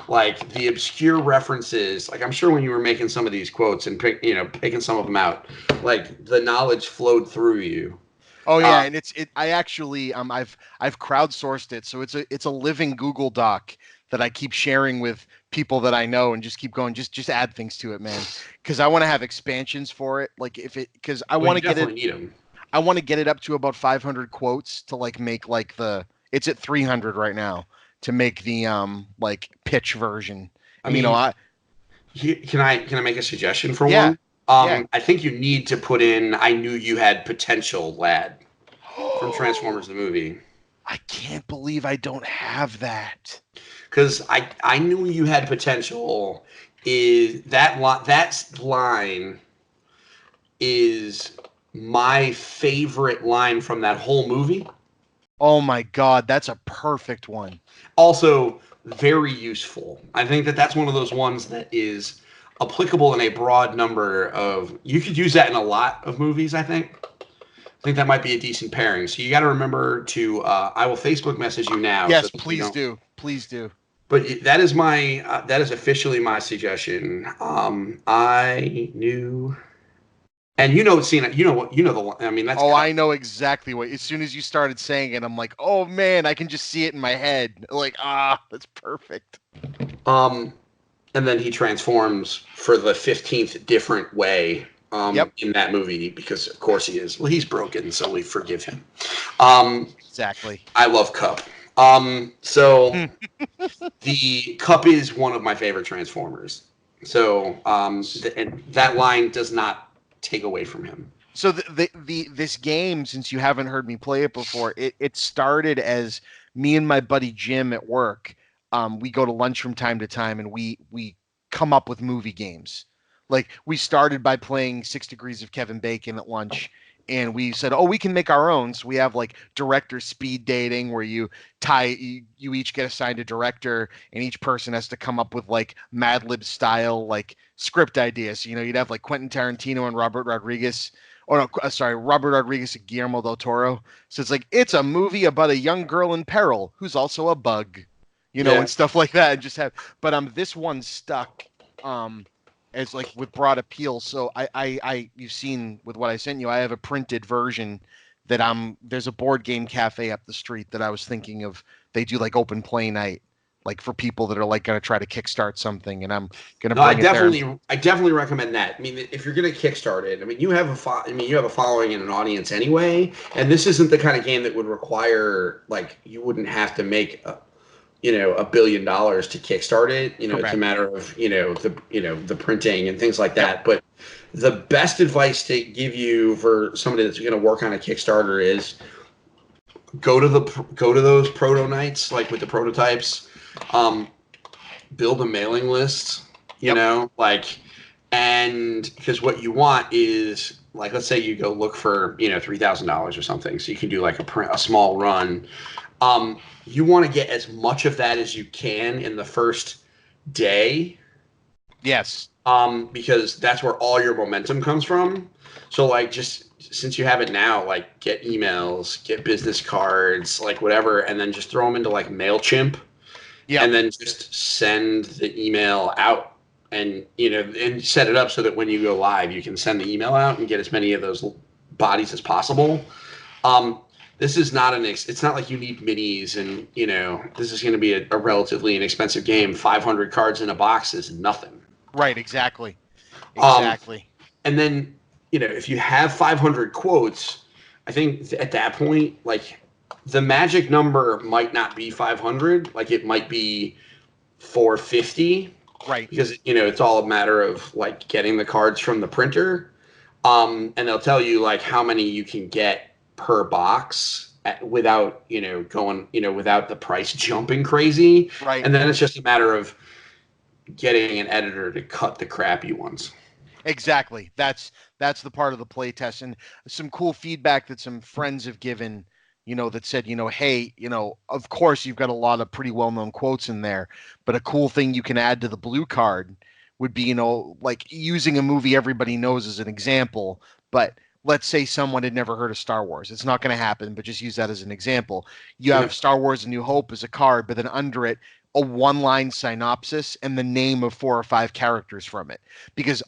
Like the obscure references, like I'm sure when you were making some of these quotes and picking some of them out, like the knowledge flowed through you. Oh yeah, and I actually I've crowdsourced it, so it's a living Google Doc that I keep sharing with people that I know and just keep going, just add things to it, man. Because I want to have expansions for it, like because I want to get it. Need them. I want to get it up to about 500 quotes to like make like it's at 300 right now to make the like pitch version. Can I make a suggestion for one? I think you need to put in I knew you had potential, lad, from Transformers the movie. I can't believe I don't have that. Because I knew you had potential is that line is my favorite line from that whole movie. Oh my God, that's a perfect one. Also, very useful. I think that's one of those ones that is applicable in a broad number of. You could use that in a lot of movies. I think that might be a decent pairing. So you got to remember to. I will Facebook message you now. Yes, so please do. Please do. But that is that is officially my suggestion. I knew And seeing it, the one. I mean, that's. Oh, I know exactly what. As soon as you started saying it, I'm like, oh man, I can just see it in my head. Like, that's perfect. And then he transforms for the 15th different way Yep. in that movie because, of course, he is. Well, he's broken, so we forgive him. Exactly. I love Cup. So the Cup is one of my favorite Transformers. So and that line does not take away from him. So this game, since you haven't heard me play it before, it started as me and my buddy Jim at work. We go to lunch from time to time, and we come up with movie games. Like we started by playing 6 Degrees of Kevin Bacon at lunch, and we said, "Oh, we can make our own." So we have like director speed dating, where you each get assigned a director, and each person has to come up with like Mad Lib style like script ideas. So, you'd have like Quentin Tarantino and Robert Rodriguez. Oh no, sorry, Robert Rodriguez and Guillermo del Toro. So it's like it's a movie about a young girl in peril who's also a bug, and stuff like that. And just have, but this one stuck, as like with broad appeal. So I you've seen with what I sent you, I have a printed version that there's a board game cafe up the street that I was thinking of. They do like open play night, like for people that are like going to try to kickstart something, and I'm going to bring it there. I definitely recommend that. I mean, if you're going to kickstart it, I mean, you have a following and an audience anyway, and this isn't the kind of game that would require like you wouldn't have to make $1 billion to kickstart it. It's a matter of the printing and things like that. But the best advice to give you for somebody that's going to work on a Kickstarter is go to those proto nights, like with the prototypes. Build a mailing list, and because what you want is like, let's say you go look for $3,000 or something, so you can do like a small run. You want to get as much of that as you can in the first day. Yes. Because that's where all your momentum comes from. So like, just since you have it now, like get emails, get business cards, like whatever, and then just throw them into like MailChimp. Yeah. And then just send the email out and set it up so that when you go live, you can send the email out and get as many of those bodies as possible. This is not it's not like you need minis and, this is going to be a relatively inexpensive game. 500 cards in a box is nothing. Right. Exactly. And then, if you have 500 quotes, I think at that point, like, the magic number might not be 500, like it might be 450. Right. Because, it's all a matter of like getting the cards from the printer. And they'll tell you like how many you can get per box without, going, without the price jumping crazy. Right. And then it's just a matter of getting an editor to cut the crappy ones. Exactly. That's the part of the play test, and some cool feedback that some friends have given, that said, hey, of course you've got a lot of pretty well-known quotes in there, but a cool thing you can add to the blue card would be, like using a movie everybody knows as an example, but let's say someone had never heard of Star Wars. It's not going to happen, but just use that as an example. You have Star Wars A New Hope as a card, but then under it, a one-line synopsis and the name of 4 or 5 characters from it. Because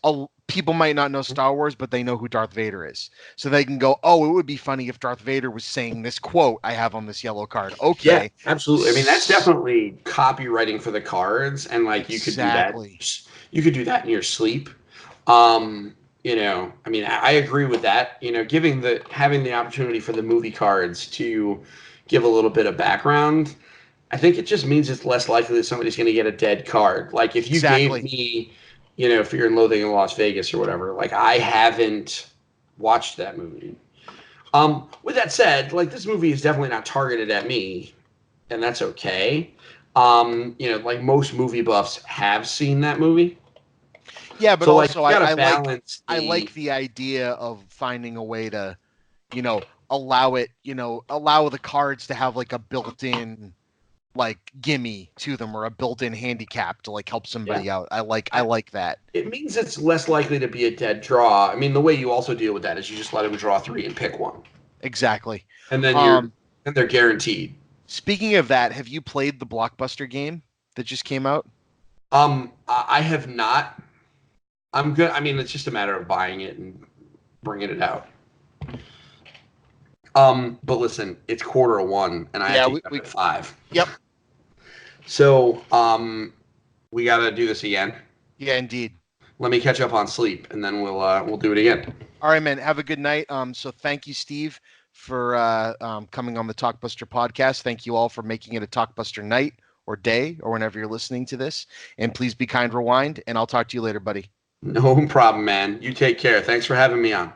people might not know Star Wars, but they know who Darth Vader is. So they can go, oh, it would be funny if Darth Vader was saying this quote I have on this yellow card. Okay. Yeah, absolutely. I mean, that's definitely copywriting for the cards. And like, you could do that. You could do that in your sleep. I mean, I agree with that. Having the opportunity for the movie cards to give a little bit of background, I think it just means it's less likely that somebody's going to get a dead card. Like if you gave me, Fear and Loathing in Las Vegas or whatever, like I haven't watched that movie. With that said, like this movie is definitely not targeted at me, and that's okay. Like most movie buffs have seen that movie. Yeah, but so, also I like the idea of finding a way to, allow the cards to have like a built-in like gimme to them or a built-in handicap to like help somebody out. I like that. It means it's less likely to be a dead draw. I mean, the way you also deal with that is you just let them draw 3 and pick one. Exactly. And then they're guaranteed. Speaking of that, have you played the Blockbuster game that just came out? I have not. I'm good. I mean, it's just a matter of buying it and bringing it out. But listen, it's 1:45, and I have to get up at 5. Yep. So, we got to do this again. Yeah, indeed. Let me catch up on sleep, and then we'll do it again. All right, man. Have a good night. So thank you, Steve, for coming on the Talkbuster podcast. Thank you all for making it a Talkbuster night or day or whenever you're listening to this. And please be kind, rewind, and I'll talk to you later, buddy. No problem, man. You take care. Thanks for having me on.